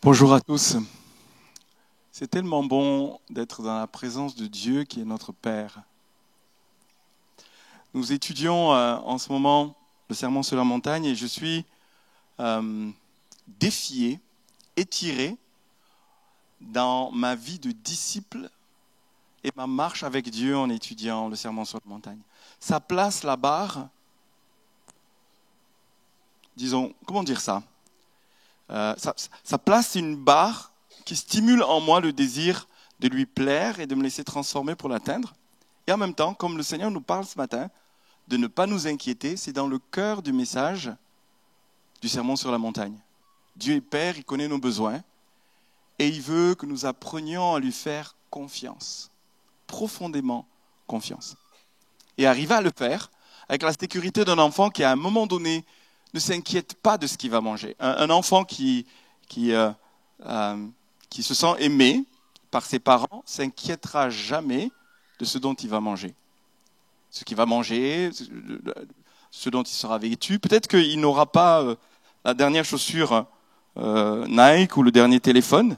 Bonjour à tous. C'est tellement bon d'être dans la présence de Dieu qui est notre Père. Nous étudions en ce moment le Sermon sur la montagne et je suis défié, étiré dans ma vie de disciple et ma marche avec Dieu en étudiant le Sermon sur la montagne. Ça place la barre, disons, comment dire ça ? Ça place une barre qui stimule en moi le désir de lui plaire et de me laisser transformer pour l'atteindre. Et en même temps, comme le Seigneur nous parle ce matin, de ne pas nous inquiéter, c'est dans le cœur du message du Sermon sur la montagne. Dieu est Père, il connaît nos besoins et il veut que nous apprenions à lui faire confiance, profondément confiance. Et arriver à le faire avec la sécurité d'un enfant qui, à un moment donné, ne s'inquiète pas de ce qu'il va manger. Un enfant qui se sent aimé par ses parents s'inquiétera jamais de ce dont il va manger. Ce qu'il va manger, ce dont il sera vêtu. Peut-être qu'il n'aura pas la dernière chaussure Nike ou le dernier téléphone,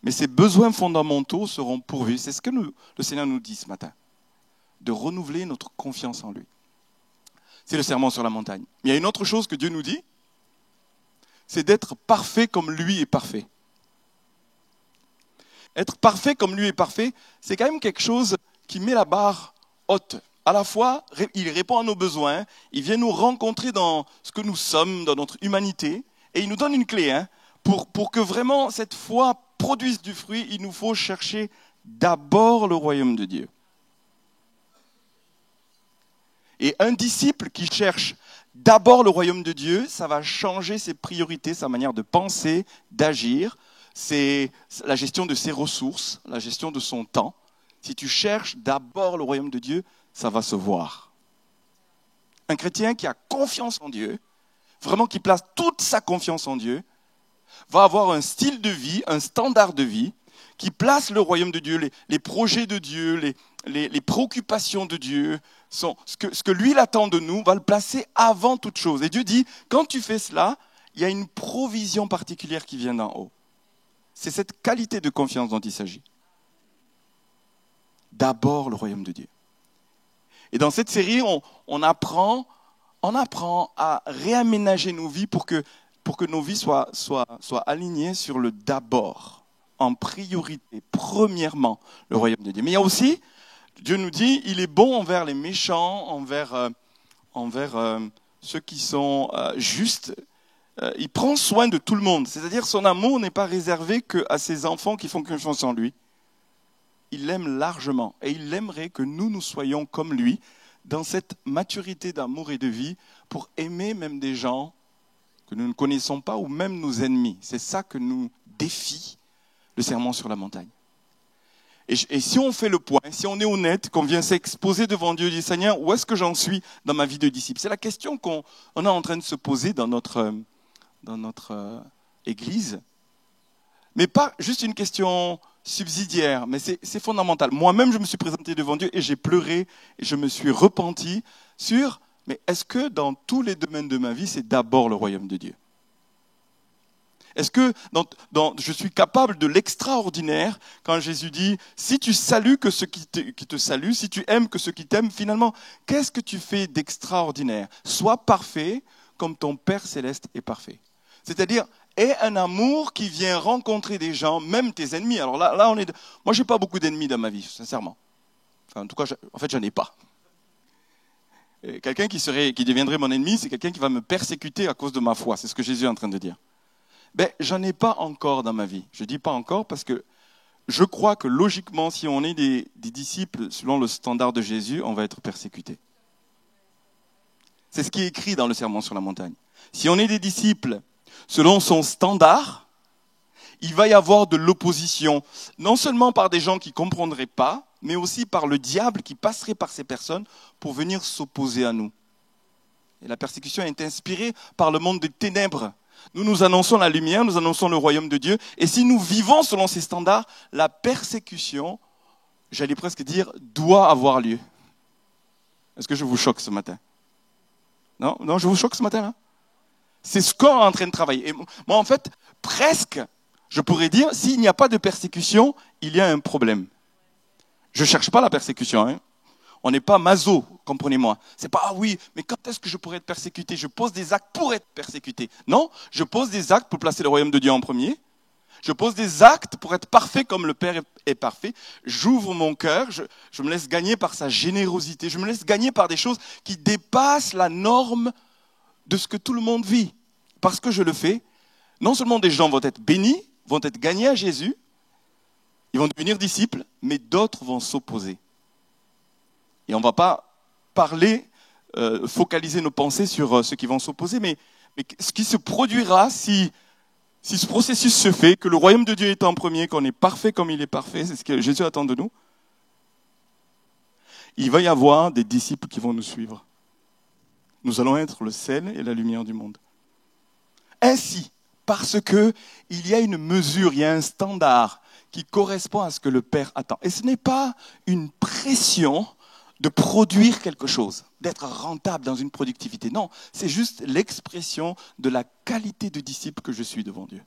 mais ses besoins fondamentaux seront pourvus. C'est ce que le Seigneur nous dit ce matin, de renouveler notre confiance en lui. C'est le Sermon sur la montagne. Mais il y a une autre chose que Dieu nous dit, c'est d'être parfait comme lui est parfait. Être parfait comme lui est parfait, c'est quand même quelque chose qui met la barre haute. À la fois, il répond à nos besoins, il vient nous rencontrer dans ce que nous sommes, dans notre humanité, et il nous donne une clé. Pour que vraiment cette foi produise du fruit, il nous faut chercher d'abord le royaume de Dieu. Et un disciple qui cherche d'abord le royaume de Dieu, ça va changer ses priorités, sa manière de penser, d'agir. C'est la gestion de ses ressources, la gestion de son temps. Si tu cherches d'abord le royaume de Dieu, ça va se voir. Un chrétien qui a confiance en Dieu, vraiment qui place toute sa confiance en Dieu, va avoir un style de vie, un standard de vie, qui place le royaume de Dieu, les projets de Dieu, les préoccupations de Dieu, ce que lui il attend de nous, va le placer avant toute chose. Et Dieu dit, quand tu fais cela, il y a une provision particulière qui vient d'en haut. C'est cette qualité de confiance dont il s'agit. D'abord le royaume de Dieu. Et dans cette série, on apprend à réaménager nos vies pour que nos vies soient alignées sur le d'abord. En priorité, premièrement, le royaume de Dieu. Mais il y a aussi, Dieu nous dit, il est bon envers les méchants, envers ceux qui sont justes. Il prend soin de tout le monde. C'est-à-dire son amour n'est pas réservé qu'à ses enfants qui font confiance en lui. Il l'aime largement et il aimerait que nous soyons comme lui dans cette maturité d'amour et de vie pour aimer même des gens que nous ne connaissons pas ou même nos ennemis. C'est ça que nous défie le Sermon sur la montagne. Et si on fait le point, si on est honnête, qu'on vient s'exposer devant Dieu et dire, Seigneur, où est-ce que j'en suis dans ma vie de disciple? C'est la question qu'on est en train de se poser dans notre église. Mais pas juste une question subsidiaire, mais c'est fondamental. Moi-même, je me suis présenté devant Dieu et j'ai pleuré et je me suis repenti sur, mais est-ce que dans tous les domaines de ma vie, c'est d'abord le royaume de Dieu? Est-ce que je suis capable de l'extraordinaire quand Jésus dit « Si tu salues que ceux qui te saluent, si tu aimes que ceux qui t'aiment, finalement, qu'est-ce que tu fais d'extraordinaire? Sois parfait comme ton Père Céleste est parfait. » C'est-à-dire, aie un amour qui vient rencontrer des gens, même tes ennemis. Alors là moi, j'ai pas beaucoup d'ennemis dans ma vie, sincèrement. Enfin, en tout cas, j'en ai pas. Et quelqu'un qui deviendrait mon ennemi, c'est quelqu'un qui va me persécuter à cause de ma foi. C'est ce que Jésus est en train de dire. J'en ai pas encore dans ma vie. Je dis pas encore parce que je crois que logiquement, si on est des disciples selon le standard de Jésus, on va être persécuté. C'est ce qui est écrit dans le Sermon sur la montagne. Si on est des disciples selon son standard, il va y avoir de l'opposition, non seulement par des gens qui ne comprendraient pas, mais aussi par le diable qui passerait par ces personnes pour venir s'opposer à nous. Et la persécution est inspirée par le monde des ténèbres. Nous annonçons la lumière, nous annonçons le royaume de Dieu. Et si nous vivons selon ces standards, la persécution, j'allais presque dire, doit avoir lieu. Est-ce que je vous choque ce matin? Non, je vous choque ce matin là? C'est ce qu'on est en train de travailler. Et moi, en fait, presque, Je pourrais dire, s'il n'y a pas de persécution, il y a un problème. Je ne cherche pas la persécution. Hein. On n'est pas maso, comprenez-moi. C'est pas, ah oui, mais quand est-ce que je pourrais être persécuté? Je pose des actes pour être persécuté. Non, je pose des actes pour placer le royaume de Dieu en premier. Je pose des actes pour être parfait comme le Père est parfait. J'ouvre mon cœur, je me laisse gagner par sa générosité. Je me laisse gagner par des choses qui dépassent la norme de ce que tout le monde vit. Parce que je le fais, non seulement des gens vont être bénis, vont être gagnés à Jésus, ils vont devenir disciples, mais d'autres vont s'opposer. Et on ne va pas parler, focaliser nos pensées sur ceux qui vont s'opposer, mais ce qui se produira si ce processus se fait, que le royaume de Dieu est en premier, qu'on est parfait comme il est parfait, c'est ce que Jésus attend de nous, il va y avoir des disciples qui vont nous suivre. Nous allons être le sel et la lumière du monde. Ainsi, parce que il y a une mesure, il y a un standard qui correspond à ce que le Père attend. Et ce n'est pas une pression de produire quelque chose, d'être rentable dans une productivité. Non, c'est juste l'expression de la qualité de disciple que je suis devant Dieu.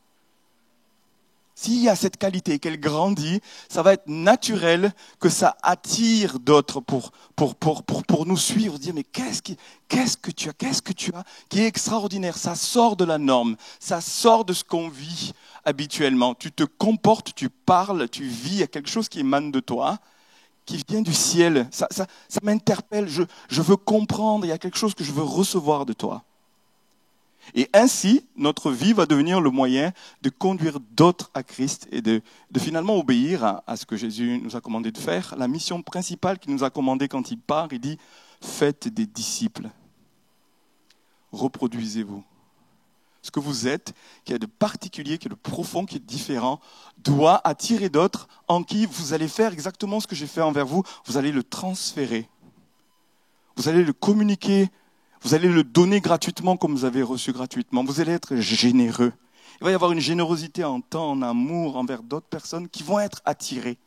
S'il y a cette qualité et qu'elle grandit, ça va être naturel que ça attire d'autres pour nous suivre, dire mais qu'est-ce que tu as qui est extraordinaire, ça sort de la norme, ça sort de ce qu'on vit habituellement. Tu te comportes, tu parles, tu vis, il y a quelque chose qui émane de toi, qui vient du ciel. Ça m'interpelle, je veux comprendre, il y a quelque chose que je veux recevoir de toi. Et ainsi, notre vie va devenir le moyen de conduire d'autres à Christ et de finalement obéir à ce que Jésus nous a commandé de faire. La mission principale qu'il nous a commandée quand il part, il dit « Faites des disciples, reproduisez-vous ». Ce que vous êtes, qui est de particulier, qui est de profond, qui est différent, doit attirer d'autres en qui vous allez faire exactement ce que j'ai fait envers vous. Vous allez le transférer. Vous allez le communiquer. Vous allez le donner gratuitement comme vous avez reçu gratuitement. Vous allez être généreux. Il va y avoir une générosité en temps, en amour envers d'autres personnes qui vont être attirées.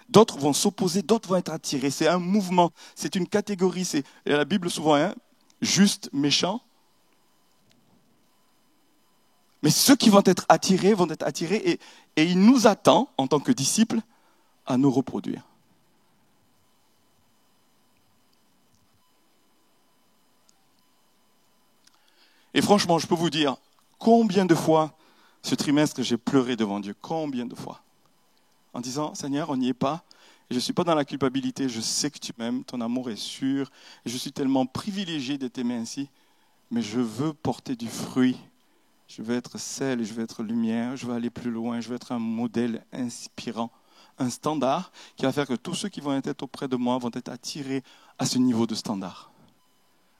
D'autres vont s'opposer, d'autres vont être attirés. C'est un mouvement, c'est une catégorie. C'est la Bible souvent, hein, juste, méchant. Mais ceux qui vont être attirés et il nous attend, en tant que disciples, à nous reproduire. Et franchement, je peux vous dire, combien de fois ce trimestre j'ai pleuré devant Dieu, combien de fois, en disant, Seigneur, on n'y est pas, et je ne suis pas dans la culpabilité, je sais que tu m'aimes, ton amour est sûr, et je suis tellement privilégié d'être aimé ainsi, mais je veux porter du fruit, je veux être sel, je veux être lumière, je veux aller plus loin, je veux être un modèle inspirant, un standard qui va faire que tous ceux qui vont être auprès de moi vont être attirés à ce niveau de standard,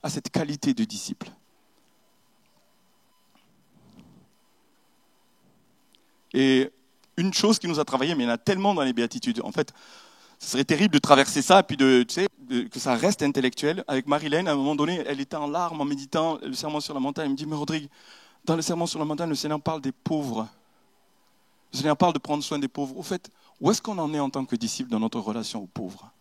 à cette qualité de disciple. Et une chose qui nous a travaillé, mais il y en a tellement dans les béatitudes. En fait, ce serait terrible de traverser ça, puis que ça reste intellectuel. Avec Marilène, à un moment donné, elle était en larmes en méditant le sermon sur la montagne. Elle me dit, mais Rodrigue, dans le sermon sur la montagne, le Seigneur parle des pauvres. Le Seigneur parle de prendre soin des pauvres. Au fait, où est-ce qu'on en est en tant que disciple dans notre relation aux pauvres?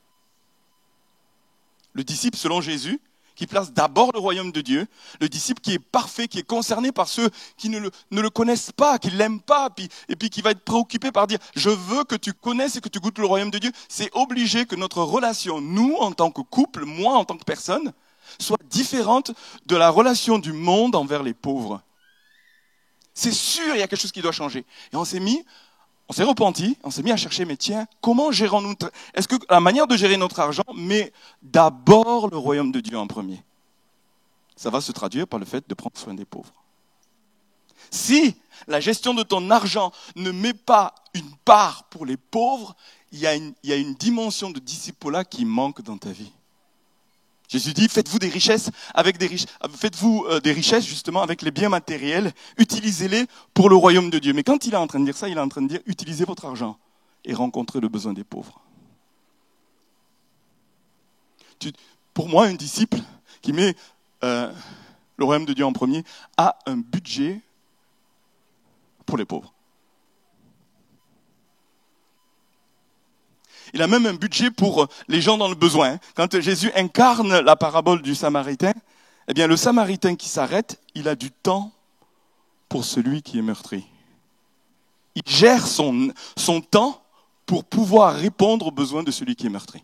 Le disciple, selon Jésus, qui place d'abord le royaume de Dieu, le disciple qui est parfait, qui est concerné par ceux qui ne le connaissent pas, qui ne l'aiment pas, et puis qui va être préoccupé par dire « je veux que tu connaisses et que tu goûtes le royaume de Dieu », c'est obligé que notre relation, nous en tant que couple, moi en tant que personne, soit différente de la relation du monde envers les pauvres. C'est sûr, il y a quelque chose qui doit changer. Et on s'est repenti, on s'est mis à chercher, mais tiens, comment gérons-nous? Est-ce que la manière de gérer notre argent met d'abord le royaume de Dieu en premier? Ça va se traduire par le fait de prendre soin des pauvres. Si la gestion de ton argent ne met pas une part pour les pauvres, il y a une dimension de disciple-là qui manque dans ta vie. Jésus dit, faites-vous des richesses des richesses justement avec les biens matériels, utilisez-les pour le royaume de Dieu. Mais quand il est en train de dire ça, il est en train de dire, utilisez votre argent et rencontrez le besoin des pauvres. Pour moi, un disciple qui met le royaume de Dieu en premier a un budget pour les pauvres. Il a même un budget pour les gens dans le besoin. Quand Jésus incarne la parabole du Samaritain, eh bien le Samaritain qui s'arrête, il a du temps pour celui qui est meurtri. Il gère son temps pour pouvoir répondre aux besoins de celui qui est meurtri.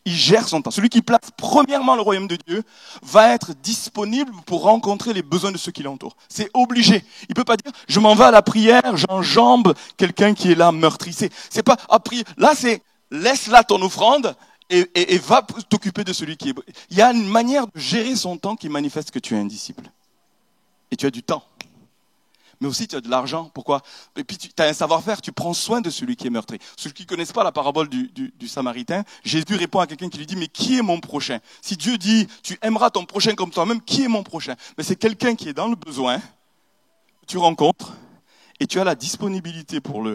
Il gère son temps. Celui qui place premièrement le royaume de Dieu va être disponible pour rencontrer les besoins de ceux qui l'entourent. C'est obligé. Il ne peut pas dire, je m'en vais à la prière, j'enjambe quelqu'un qui est là meurtri. C'est pas, là c'est, laisse là ton offrande et va t'occuper de celui qui est... Il y a une manière de gérer son temps qui manifeste que tu es un disciple. Et tu as du temps. Mais aussi tu as de l'argent. Pourquoi? Et puis tu as un savoir-faire, tu prends soin de celui qui est meurtri. Ceux qui ne connaissent pas la parabole du Samaritain, Jésus répond à quelqu'un qui lui dit, mais qui est mon prochain? Si Dieu dit, tu aimeras ton prochain comme toi-même, qui est mon prochain? Mais c'est quelqu'un qui est dans le besoin, que tu rencontres, et tu as la disponibilité pour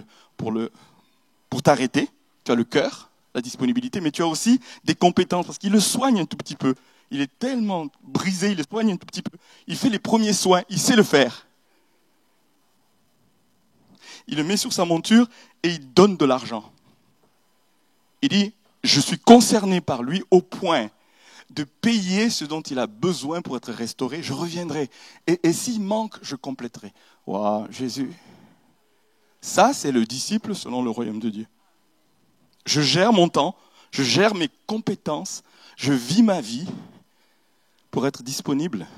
t'arrêter. Tu as le cœur, la disponibilité, mais tu as aussi des compétences, parce qu'il le soigne un tout petit peu. Il est tellement brisé, il le soigne un tout petit peu. Il fait les premiers soins, il sait le faire. Il le met sur sa monture et il donne de l'argent. Il dit, je suis concerné par lui au point de payer ce dont il a besoin pour être restauré. Je reviendrai. Et s'il manque, je compléterai. Waouh, Jésus. Ça, c'est le disciple selon le royaume de Dieu. Je gère mon temps, je gère mes compétences, je vis ma vie pour être disponible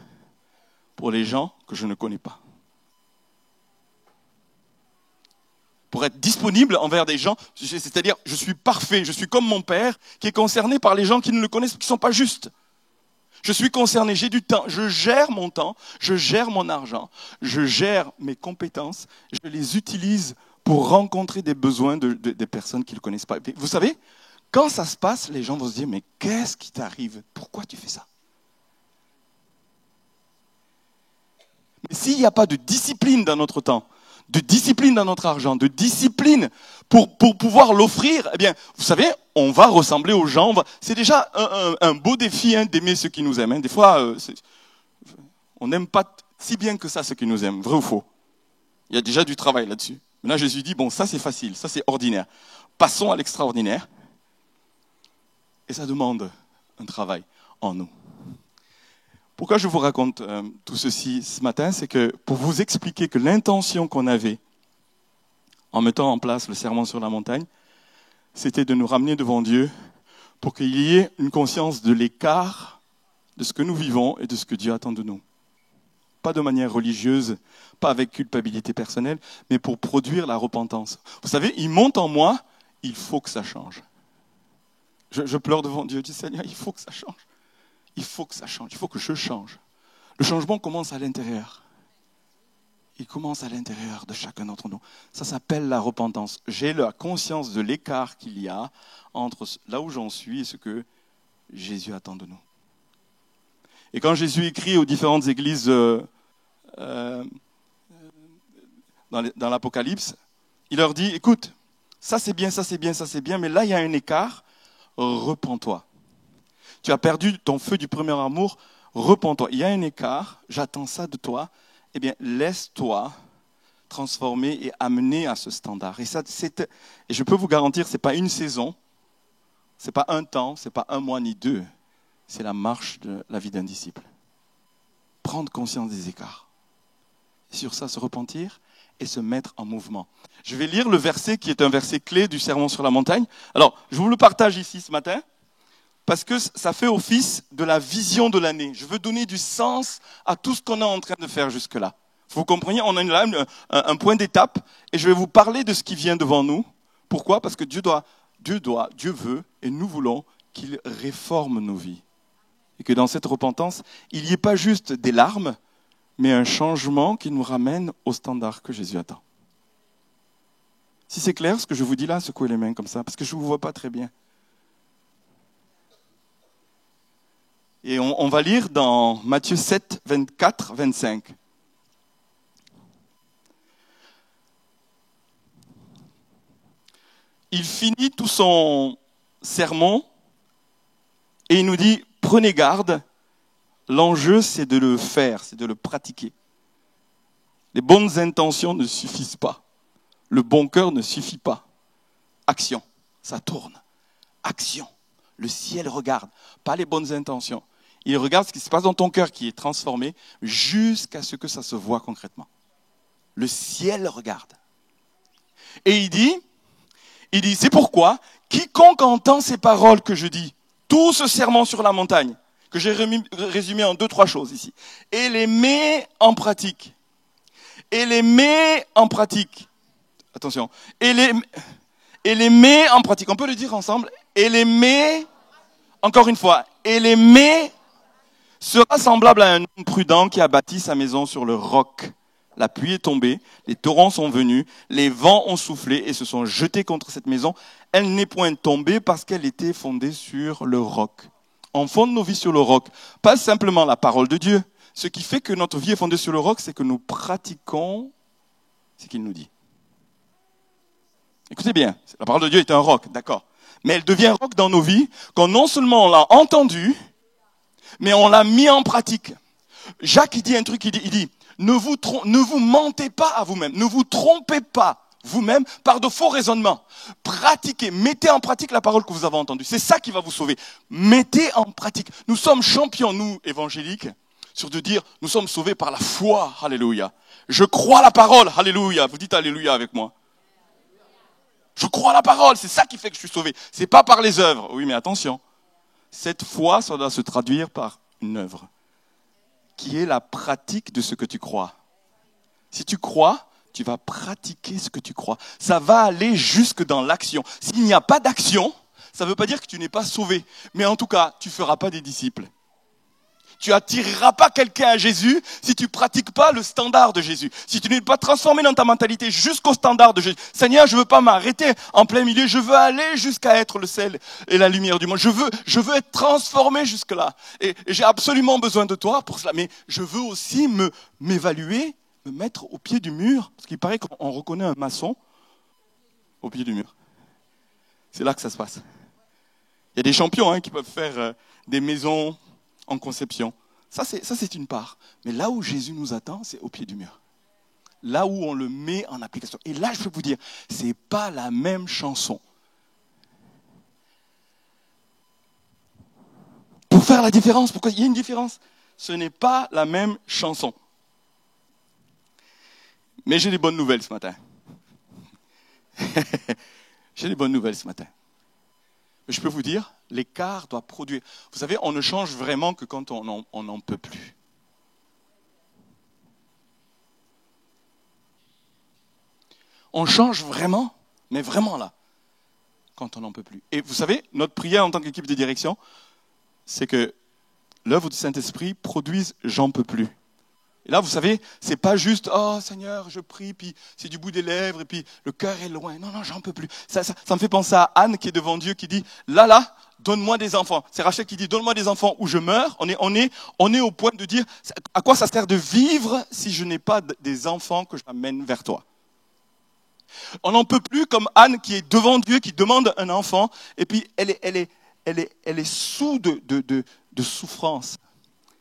pour les gens que je ne connais pas. Pour être disponible envers des gens, c'est-à-dire je suis parfait, je suis comme mon père qui est concerné par les gens qui ne le connaissent, qui ne sont pas justes. Je suis concerné, j'ai du temps, je gère mon temps, je gère mon argent, je gère mes compétences, je les utilise pour rencontrer des besoins des personnes qui ne le connaissent pas. Vous savez, quand ça se passe, les gens vont se dire, mais qu'est-ce qui t'arrive? Pourquoi tu fais ça? Mais s'il n'y a pas de discipline dans notre temps, de discipline dans notre argent, de discipline pour pouvoir l'offrir, eh bien, vous savez, on va ressembler aux gens. C'est déjà un beau défi d'aimer ceux qui nous aiment. Des fois, on n'aime pas si bien que ça ceux qui nous aiment, vrai ou faux? Il y a déjà du travail là-dessus. Mais là, Jésus dit, bon, ça c'est facile, ça c'est ordinaire. Passons à l'extraordinaire. Et ça demande un travail en nous. Pourquoi je vous raconte tout ceci ce matin? C'est que pour vous expliquer que l'intention qu'on avait en mettant en place le sermon sur la montagne, c'était de nous ramener devant Dieu pour qu'il y ait une conscience de l'écart de ce que nous vivons et de ce que Dieu attend de nous. Pas de manière religieuse, pas avec culpabilité personnelle, mais pour produire la repentance. Vous savez, il monte en moi, il faut que ça change. Je pleure devant Dieu, je dis Seigneur, il faut que ça change. Il faut que ça change, il faut que je change. Le changement commence à l'intérieur. Il commence à l'intérieur de chacun d'entre nous. Ça s'appelle la repentance. J'ai la conscience de l'écart qu'il y a entre là où j'en suis et ce que Jésus attend de nous. Et quand Jésus écrit aux différentes églises dans l'Apocalypse, il leur dit, écoute, ça c'est bien, ça c'est bien, ça c'est bien, mais là il y a un écart, repens-toi. Tu as perdu ton feu du premier amour, repens-toi. Il y a un écart, j'attends ça de toi. Eh bien, laisse-toi transformer et amener à ce standard. Et je peux vous garantir, ce n'est pas une saison, ce n'est pas un temps, ce n'est pas un mois ni deux. C'est la marche de la vie d'un disciple. Prendre conscience des écarts. Et sur ça, se repentir et se mettre en mouvement. Je vais lire le verset qui est un verset clé du Sermon sur la montagne. Alors, je vous le partage ici ce matin. Parce que ça fait office de la vision de l'année. Je veux donner du sens à tout ce qu'on est en train de faire jusque-là. Vous comprenez, on a là un point d'étape et je vais vous parler de ce qui vient devant nous. Pourquoi? Parce que Dieu veut et nous voulons qu'il réforme nos vies. Et que dans cette repentance, il n'y ait pas juste des larmes, mais un changement qui nous ramène au standard que Jésus attend. Si c'est clair ce que je vous dis là, secouez les mains comme ça, parce que je ne vous vois pas très bien. Et on va lire dans Matthieu 7, 24, 25. Il finit tout son sermon et il nous dit, prenez garde, l'enjeu c'est de le faire, c'est de le pratiquer. Les bonnes intentions ne suffisent pas. Le bon cœur ne suffit pas. Action, ça tourne. Action. Le ciel regarde, pas les bonnes intentions. Il regarde ce qui se passe dans ton cœur qui est transformé jusqu'à ce que ça se voit concrètement. Le ciel regarde. Et il dit, c'est pourquoi quiconque entend ces paroles que je dis, tout ce serment sur la montagne, que j'ai résumé en 2-3 choses ici, et les met en pratique. Et les met en pratique. Attention. Et les met en pratique. On peut le dire ensemble. Et les met, encore une fois, et les met sera semblable à un homme prudent qui a bâti sa maison sur le roc. La pluie est tombée, les torrents sont venus, les vents ont soufflé et se sont jetés contre cette maison. Elle n'est point tombée parce qu'elle était fondée sur le roc. On fonde nos vies sur le roc, pas simplement la parole de Dieu. Ce qui fait que notre vie est fondée sur le roc, c'est que nous pratiquons ce qu'il nous dit. Écoutez bien, la parole de Dieu est un roc, d'accord. Mais elle devient roc dans nos vies quand non seulement on l'a entendu, mais on l'a mis en pratique. Jacques, il dit un truc, il dit, ne vous mentez pas à vous-même, ne vous trompez pas vous-même par de faux raisonnements. Pratiquez, mettez en pratique la parole que vous avez entendue. C'est ça qui va vous sauver. Mettez en pratique. Nous sommes champions, nous, évangéliques, sur de dire, nous sommes sauvés par la foi, alléluia. Je crois la parole, alléluia. Vous dites alléluia avec moi. Je crois la parole, c'est ça qui fait que je suis sauvé. C'est pas par les œuvres. Oui, mais attention. Cette foi, ça doit se traduire par une œuvre, qui est la pratique de ce que tu crois. Si tu crois, tu vas pratiquer ce que tu crois. Ça va aller jusque dans l'action. S'il n'y a pas d'action, ça ne veut pas dire que tu n'es pas sauvé. Mais en tout cas, tu ne feras pas des disciples. Tu attireras pas quelqu'un à Jésus si tu pratiques pas le standard de Jésus. Si tu n'es pas transformé dans ta mentalité jusqu'au standard de Jésus. Seigneur, je veux pas m'arrêter en plein milieu. Je veux aller jusqu'à être le sel et la lumière du monde. Je veux être transformé jusque là. Et j'ai absolument besoin de toi pour cela. Mais je veux aussi m'évaluer, me mettre au pied du mur. Parce qu'il paraît qu'on reconnaît un maçon au pied du mur. C'est là que ça se passe. Il y a des champions qui peuvent faire des maisons en conception. Ça, c'est une part. Mais là où Jésus nous attend, c'est au pied du mur. Là où on le met en application. Et là, je peux vous dire, c'est pas la même chanson. Pour faire la différence, pourquoi il y a une différence? Ce n'est pas la même chanson. Mais j'ai des bonnes nouvelles ce matin. J'ai des bonnes nouvelles ce matin. Je peux vous dire, l'écart doit produire. Vous savez, on ne change vraiment que quand on n'en peut plus. On change vraiment, mais vraiment là, quand on n'en peut plus. Et vous savez, notre prière en tant qu'équipe de direction, c'est que l'œuvre du Saint-Esprit produise « j'en peux plus ». Et là, vous savez, c'est pas juste « oh Seigneur, je prie », puis c'est du bout des lèvres, et puis le cœur est loin. Non, j'en peux plus. Ça me fait penser à Anne qui est devant Dieu, qui dit « là, donne-moi des enfants ». C'est Rachel qui dit « donne-moi des enfants ou je meurs ». On est au point de dire « à quoi ça sert de vivre si je n'ai pas des enfants que j'amène vers toi ?» On n'en peut plus comme Anne qui est devant Dieu, qui demande un enfant, et puis elle est sous de souffrance.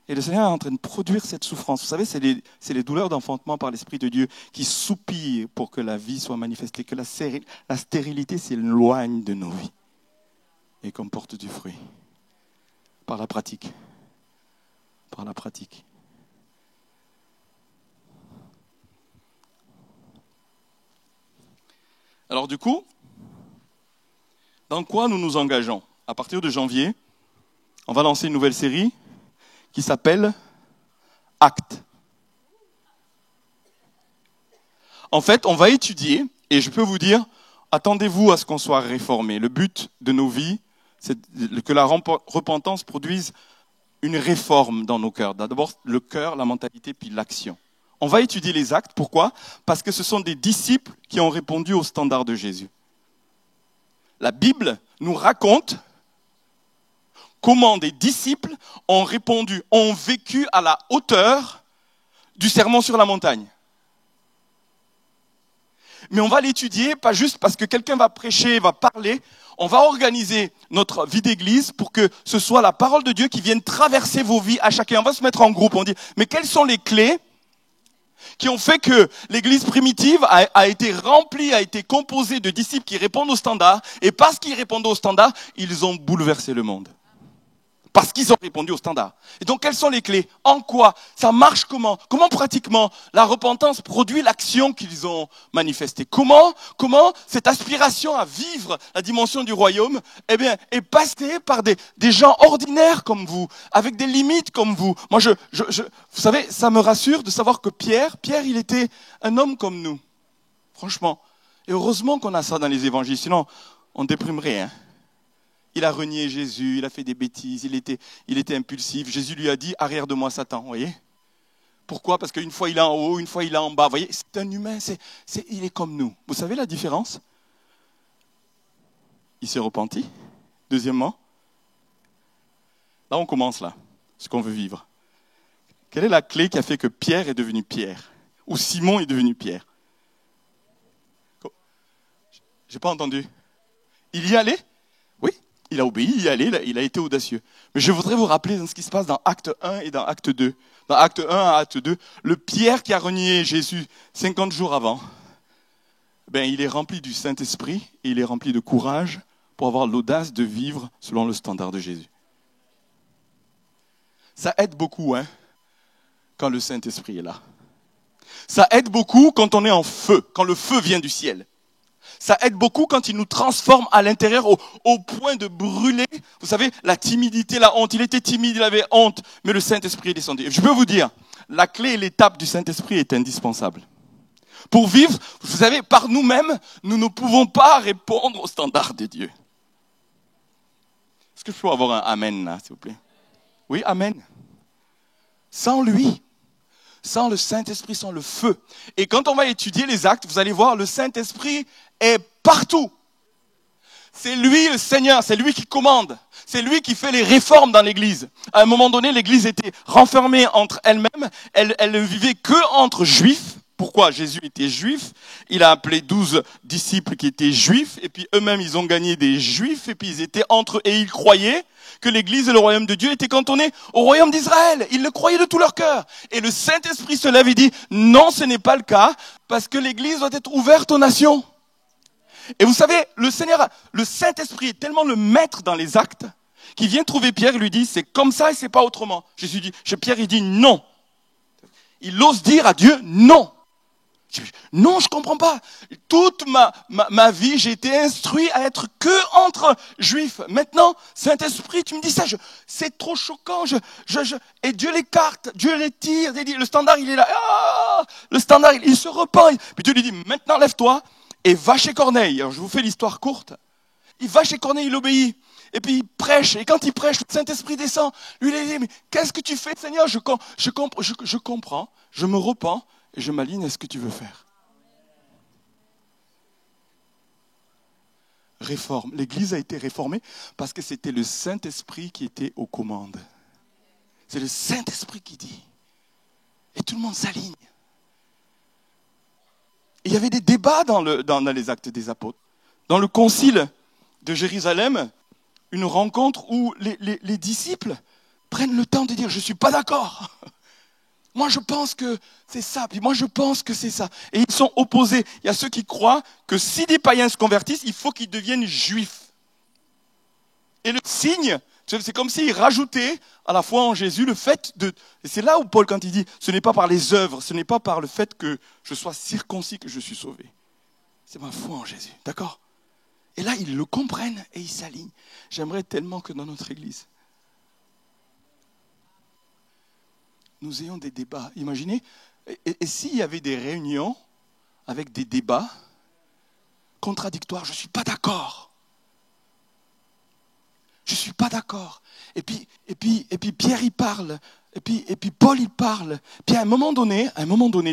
Et le Seigneur est en train de produire cette souffrance. Vous savez, c'est les douleurs d'enfantement par l'Esprit de Dieu qui soupirent pour que la vie soit manifestée, que la stérilité s'éloigne de nos vies et qu'on porte du fruit. Par la pratique. Par la pratique. Alors du coup, dans quoi nous nous engageons? À partir de janvier, on va lancer une nouvelle série qui s'appelle Actes. En fait, on va étudier, et je peux vous dire, attendez-vous à ce qu'on soit réformé. Le but de nos vies, c'est que la repentance produise une réforme dans nos cœurs. D'abord le cœur, la mentalité, puis l'action. On va étudier les actes. Pourquoi? Parce que ce sont des disciples qui ont répondu aux standards de Jésus. La Bible nous raconte comment des disciples ont répondu, ont vécu à la hauteur du sermon sur la montagne. Mais on va l'étudier, pas juste parce que quelqu'un va prêcher, va parler. On va organiser notre vie d'église pour que ce soit la parole de Dieu qui vienne traverser vos vies à chacun. On va se mettre en groupe, on dit, mais quelles sont les clés qui ont fait que l'église primitive a été remplie, a été composée de disciples qui répondent aux standards, et parce qu'ils répondent aux standards, ils ont bouleversé le monde. parce qu'ils ont répondu au standard. Et donc, quelles sont les clés? En quoi? Ça marche comment? Comment pratiquement la repentance produit l'action qu'ils ont manifestée? Comment cette aspiration à vivre la dimension du royaume, eh bien, est passée par des gens ordinaires comme vous, avec des limites comme vous. Moi, vous savez, ça me rassure de savoir que Pierre, il était un homme comme nous. Franchement. Et heureusement qu'on a ça dans les évangiles, sinon on déprimerait, hein. Il a renié Jésus, il a fait des bêtises, il était impulsif. Jésus lui a dit, arrière de moi Satan, vous voyez? Pourquoi? Parce qu'une fois il est en haut, une fois il est en bas. Vous voyez, c'est un humain, il est comme nous. Vous savez la différence? Il s'est repenti. Deuxièmement, là on commence là, ce qu'on veut vivre. Quelle est la clé qui a fait que Pierre est devenu Pierre? Ou Simon est devenu Pierre? J'ai pas entendu. Il y allait? Oui. Il a obéi, il y allait, il a été audacieux. Mais je voudrais vous rappeler dans ce qui se passe dans Acte 1 et dans Acte 2. Dans Acte 1 à Acte 2, le Pierre qui a renié Jésus 50 jours avant, il est rempli du Saint-Esprit et il est rempli de courage pour avoir l'audace de vivre selon le standard de Jésus. Ça aide beaucoup, hein, quand le Saint-Esprit est là. Ça aide beaucoup quand on est en feu, quand le feu vient du ciel. Ça aide beaucoup quand il nous transforme à l'intérieur au point de brûler. Vous savez, la timidité, la honte. Il était timide, il avait honte, mais le Saint-Esprit est descendu. Je peux vous dire, la clé et l'étape du Saint-Esprit est indispensable. Pour vivre, vous savez, par nous-mêmes, nous ne pouvons pas répondre aux standards de Dieu. Est-ce que je peux avoir un amen là, s'il vous plaît? Oui, amen. Sans lui, sans le Saint-Esprit, sans le feu. Et quand on va étudier les actes, vous allez voir, le Saint-Esprit est partout. C'est lui le Seigneur, c'est lui qui commande. C'est lui qui fait les réformes dans l'Église. À un moment donné, l'Église était renfermée entre elle-même. Elle ne vivait que entre juifs. Pourquoi? Jésus était juif. Il a appelé 12 disciples qui étaient juifs. Et puis eux-mêmes, ils ont gagné des juifs. Et puis ils étaient entre eux. Et ils croyaient que l'Église et le royaume de Dieu étaient cantonnés au royaume d'Israël. Ils le croyaient de tout leur cœur. Et le Saint-Esprit se lève et dit, non, ce n'est pas le cas, parce que l'Église doit être ouverte aux nations. Et vous savez, le Saint-Esprit est tellement le maître dans les actes, qu'il vient trouver Pierre et lui dit, c'est comme ça et c'est pas autrement. Pierre, il dit non. Il ose dire à Dieu, non. Non, je comprends pas. Toute ma vie, j'ai été instruit à être que entre juifs. Maintenant, Saint-Esprit, tu me dis ça, c'est trop choquant. Et Dieu l'écarte, Dieu les tire. Le standard, il est là. Ah, le standard, il se repent. Puis Dieu lui dit, maintenant lève-toi et va chez Corneille. Alors, je vous fais l'histoire courte. Il va chez Corneille, il obéit. Et puis il prêche. Et quand il prêche, le Saint-Esprit descend. Lui, il dit, mais qu'est-ce que tu fais, Seigneur? Je comprends, je me repens. Et je m'aligne à ce que tu veux faire. Réforme. L'Église a été réformée parce que c'était le Saint-Esprit qui était aux commandes. C'est le Saint-Esprit qui dit. Et tout le monde s'aligne. Il y avait des débats dans les actes des apôtres. Dans le concile de Jérusalem, une rencontre où les disciples prennent le temps de dire « je ne suis pas d'accord ». Moi, je pense que c'est ça, puis moi, je pense que c'est ça. Et ils sont opposés. Il y a ceux qui croient que si des païens se convertissent, il faut qu'ils deviennent juifs. Et le signe, c'est comme s'ils rajoutaient à la foi en Jésus le fait de... Et c'est là où Paul, quand il dit, ce n'est pas par les œuvres, ce n'est pas par le fait que je sois circoncis que je suis sauvé. C'est ma foi en Jésus, d'accord? Et là, ils le comprennent et ils s'alignent. J'aimerais tellement que dans notre Église, nous ayons des débats. Imaginez, et s'il y avait des réunions avec des débats contradictoires, je ne suis pas d'accord. Je ne suis pas d'accord. Et puis Pierre, il parle. Et puis Paul, il parle. Puis à un moment donné,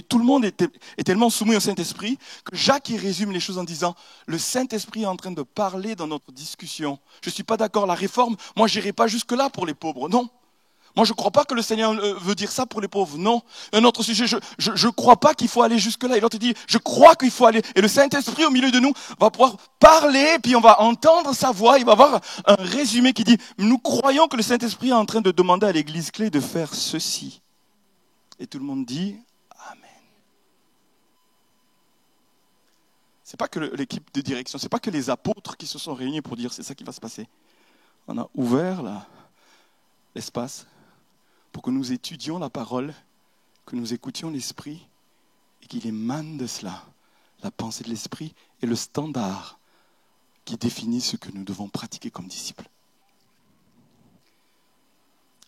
tout le monde est tellement soumis au Saint-Esprit que Jacques, il résume les choses en disant, le Saint-Esprit est en train de parler dans notre discussion. Je ne suis pas d'accord, la réforme, moi je n'irai pas jusque-là pour les pauvres. Non. Moi, je ne crois pas que le Seigneur veut dire ça pour les pauvres. Non. Un autre sujet, je ne crois pas qu'il faut aller jusque-là. Et l'autre dit, je crois qu'il faut aller. Et le Saint-Esprit, au milieu de nous, va pouvoir parler, puis on va entendre sa voix. Il va avoir un résumé qui dit, nous croyons que le Saint-Esprit est en train de demander à l'Église clé de faire ceci. Et tout le monde dit, Amen. C'est pas que l'équipe de direction, c'est pas que les apôtres qui se sont réunis pour dire, c'est ça qui va se passer. On a ouvert là. l'espace pour que nous étudions la parole, que nous écoutions l'Esprit et qu'il émane de cela la pensée de l'Esprit et le standard qui définit ce que nous devons pratiquer comme disciples.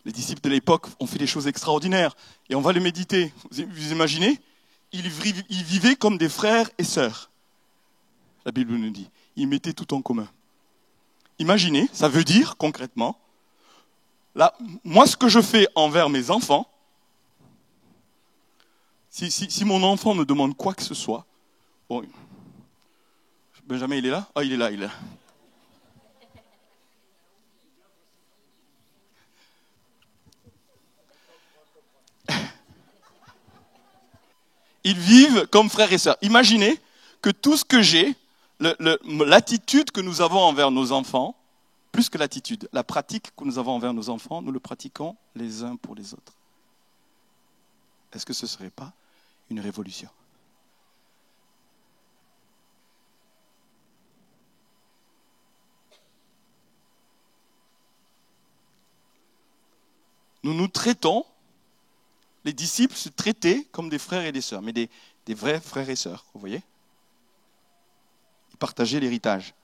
Les disciples de l'époque ont fait des choses extraordinaires et on va les méditer. Vous imaginez ? Ils vivaient comme des frères et sœurs. La Bible nous dit. Ils mettaient tout en commun. Imaginez, ça veut dire concrètement, là, moi ce que je fais envers mes enfants, si mon enfant me demande quoi que ce soit, bon, Benjamin il est là ? Ah il est là. Ils vivent comme frères et sœurs. Imaginez que tout ce que j'ai, l'attitude que nous avons envers nos enfants, plus que l'attitude, la pratique que nous avons envers nos enfants, nous le pratiquons les uns pour les autres. Est-ce que ce ne serait pas une révolution ? Nous nous traitons, les disciples se traitaient comme des frères et des sœurs, mais des vrais frères et sœurs, vous voyez ? Ils partageaient l'héritage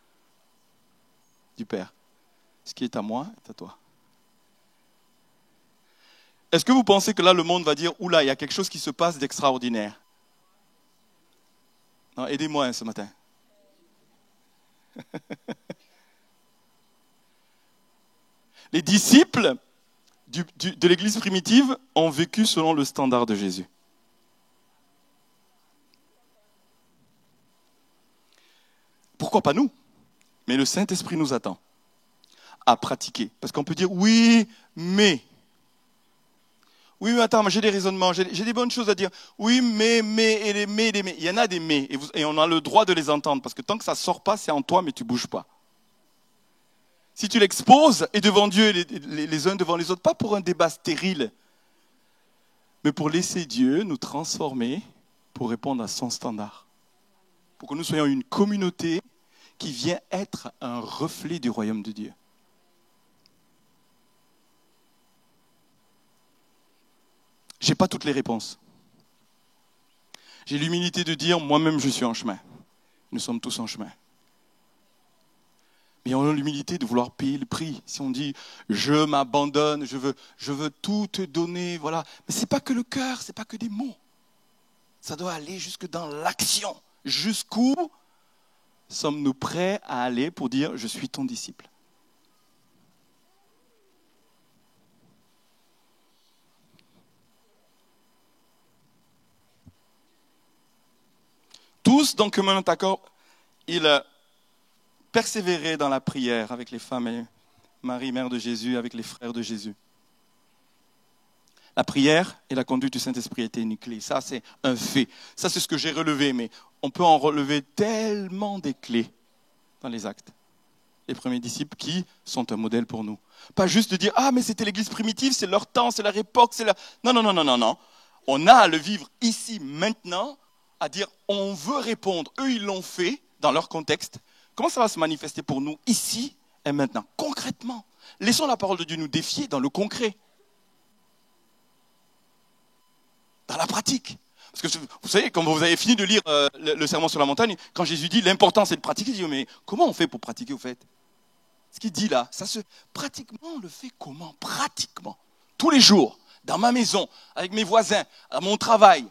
du Père. Ce qui est à moi est à toi. Est-ce que vous pensez que là, le monde va dire « Oula, il y a quelque chose qui se passe d'extraordinaire » ? Non, aidez-moi ce matin. Les disciples de l'Église primitive ont vécu selon le standard de Jésus. Pourquoi pas nous ? Mais le Saint-Esprit nous attend à pratiquer. Parce qu'on peut dire, oui, mais attends, j'ai des raisonnements, j'ai des bonnes choses à dire. Oui, mais, et les mais. Il y en a des mais, et on a le droit de les entendre, parce que tant que ça ne sort pas, c'est en toi, mais tu ne bouges pas. Si tu l'exposes, et devant Dieu, les uns devant les autres, pas pour un débat stérile, mais pour laisser Dieu nous transformer, pour répondre à son standard. Pour que nous soyons une communauté qui vient être un reflet du royaume de Dieu. Je n'ai pas toutes les réponses. J'ai l'humilité de dire, moi-même je suis en chemin. Nous sommes tous en chemin. Mais on a l'humilité de vouloir payer le prix. Si on dit, je m'abandonne, je veux tout te donner, voilà. Mais ce n'est pas que le cœur, ce n'est pas que des mots. Ça doit aller jusque dans l'action. Jusqu'où sommes-nous prêts à aller pour dire, je suis ton disciple ? Tous, dans commun accord, ils persévéraient dans la prière avec les femmes et Marie, mère de Jésus, avec les frères de Jésus. La prière et la conduite du Saint-Esprit étaient une clé. Ça, c'est un fait. Ça, c'est ce que j'ai relevé, mais on peut en relever tellement des clés dans les actes. Les premiers disciples qui sont un modèle pour nous. Pas juste de dire, ah, mais c'était l'église primitive, c'est leur temps, c'est leur époque, c'est leur... Non. On a à le vivre ici, maintenant, à dire, on veut répondre. Eux, ils l'ont fait dans leur contexte. Comment ça va se manifester pour nous, ici et maintenant, concrètement ? Laissons la parole de Dieu nous défier dans le concret. Dans la pratique. Parce que vous savez, quand vous avez fini de lire le Sermon sur la montagne, quand Jésus dit l'important c'est de pratiquer, il dit mais comment on fait pour pratiquer au fait ? Ce qu'il dit là, pratiquement on le fait comment ? Pratiquement. Tous les jours, dans ma maison, avec mes voisins, à mon travail.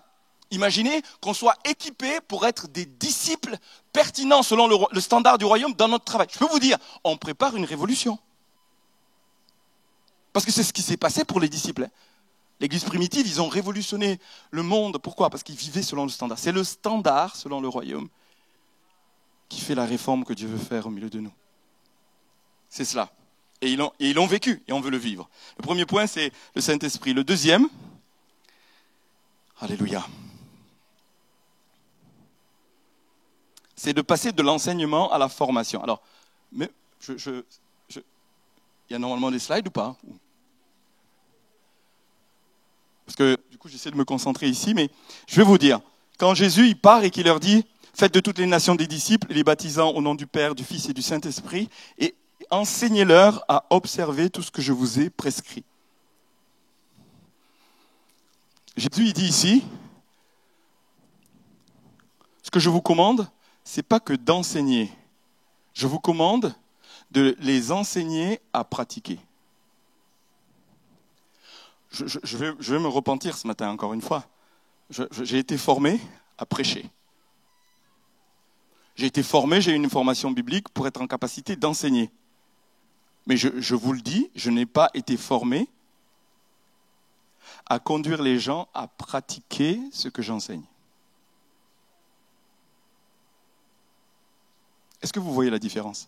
Imaginez qu'on soit équipés pour être des disciples pertinents selon le standard du royaume dans notre travail. Je peux vous dire, on prépare une révolution. Parce que c'est ce qui s'est passé pour les disciples. L'église primitive, ils ont révolutionné le monde. Pourquoi ? Parce qu'ils vivaient selon le standard. C'est le standard, selon le royaume, qui fait la réforme que Dieu veut faire au milieu de nous. C'est cela. Et ils l'ont vécu, et on veut le vivre. Le premier point, c'est le Saint-Esprit. Le deuxième, alléluia, c'est de passer de l'enseignement à la formation. Alors, mais il y a normalement des slides ou pas ? Parce que du coup, j'essaie de me concentrer ici, mais je vais vous dire, quand Jésus il part et qu'il leur dit « Faites de toutes les nations des disciples, les baptisant au nom du Père, du Fils et du Saint-Esprit, et enseignez-leur à observer tout ce que je vous ai prescrit. » Jésus, il dit ici, ce que je vous commande, c'est pas que d'enseigner. Je vous commande de les enseigner à pratiquer. Je vais me repentir ce matin, encore une fois. J'ai été formé à prêcher. J'ai été formé, j'ai eu une formation biblique pour être en capacité d'enseigner. Mais je vous le dis, je n'ai pas été formé à conduire les gens à pratiquer ce que j'enseigne. Est-ce que vous voyez la différence ?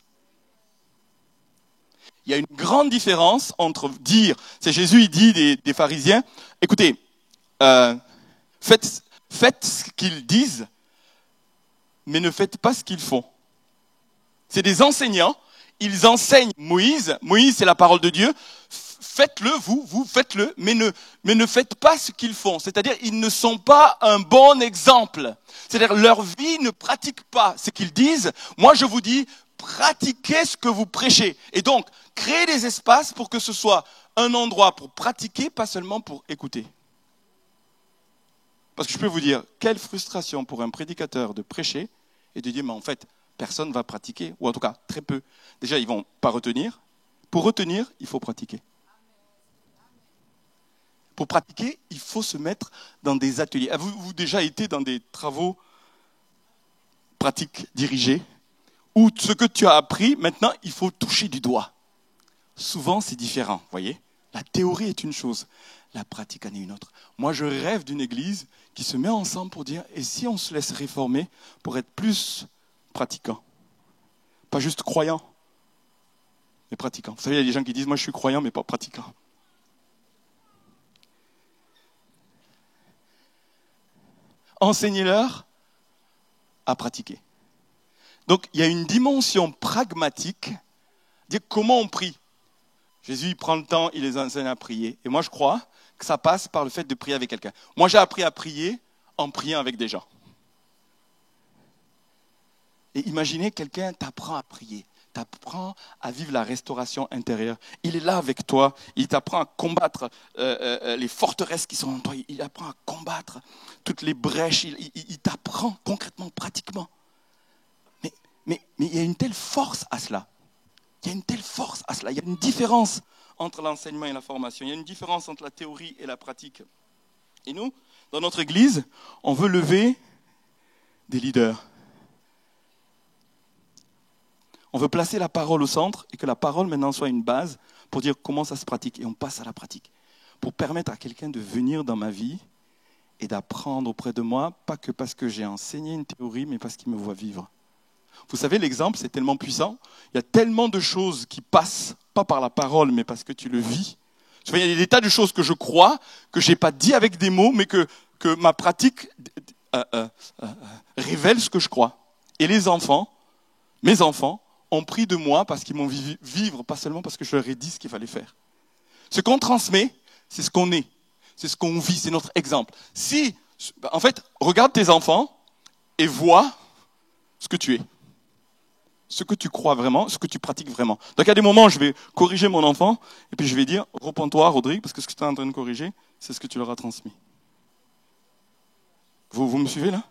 Il y a une grande différence entre dire, c'est Jésus, il dit des pharisiens, écoutez, faites ce qu'ils disent, mais ne faites pas ce qu'ils font. C'est des enseignants, ils enseignent Moïse, c'est la parole de Dieu, faites-le, vous faites-le, mais ne faites pas ce qu'ils font. C'est-à-dire, ils ne sont pas un bon exemple. C'est-à-dire, leur vie ne pratique pas ce qu'ils disent. Moi, je vous dis, pratiquez ce que vous prêchez. Et donc, créez des espaces pour que ce soit un endroit pour pratiquer, pas seulement pour écouter. Parce que je peux vous dire, quelle frustration pour un prédicateur de prêcher et de dire, mais en fait, personne ne va pratiquer, ou en tout cas, très peu. Déjà, ils ne vont pas retenir. Pour retenir, il faut pratiquer. Pour pratiquer, il faut se mettre dans des ateliers. Avez-vous déjà été dans des travaux pratiques dirigés où ce que tu as appris, maintenant, il faut toucher du doigt. Souvent, c'est différent, vous voyez. La théorie est une chose, la pratique en est une autre. Moi, je rêve d'une église qui se met ensemble pour dire, et si on se laisse réformer pour être plus pratiquant, pas juste croyant, mais pratiquant. Vous savez, il y a des gens qui disent, moi je suis croyant, mais pas pratiquant. Enseignez-leur à pratiquer. Donc, il y a une dimension pragmatique, dire comment on prie. Jésus, il prend le temps, il les enseigne à prier. Et moi, je crois que ça passe par le fait de prier avec quelqu'un. Moi, j'ai appris à prier en priant avec des gens. Et imaginez, quelqu'un t'apprend à prier, t'apprend à vivre la restauration intérieure. Il est là avec toi, il t'apprend à combattre les forteresses qui sont en toi, il apprend à combattre toutes les brèches, il t'apprend concrètement, pratiquement. Mais il y a une telle force à cela. Il y a une telle force à cela. Il y a une différence entre l'enseignement et la formation. Il y a une différence entre la théorie et la pratique. Et nous, dans notre église, on veut lever des leaders. On veut placer la parole au centre et que la parole maintenant soit une base pour dire comment ça se pratique. Et on passe à la pratique. Pour permettre à quelqu'un de venir dans ma vie et d'apprendre auprès de moi, pas que parce que j'ai enseigné une théorie, mais parce qu'il me voit vivre. Vous savez, l'exemple, c'est tellement puissant. Il y a tellement de choses qui passent, pas par la parole, mais parce que tu le vis. Il y a des tas de choses que je crois, que je n'ai pas dit avec des mots, mais que ma pratique révèle ce que je crois. Et les enfants, mes enfants, ont pris de moi parce qu'ils m'ont vu vivre, pas seulement parce que je leur ai dit ce qu'il fallait faire. Ce qu'on transmet, c'est ce qu'on est. C'est ce qu'on vit, c'est notre exemple. En fait, regarde tes enfants et vois ce que tu es. Ce que tu crois vraiment, ce que tu pratiques vraiment. Donc, à des moments, je vais corriger mon enfant, et puis je vais dire, repens-toi, Rodrigue, parce que ce que tu es en train de corriger, c'est ce que tu leur as transmis. Vous me suivez, là ?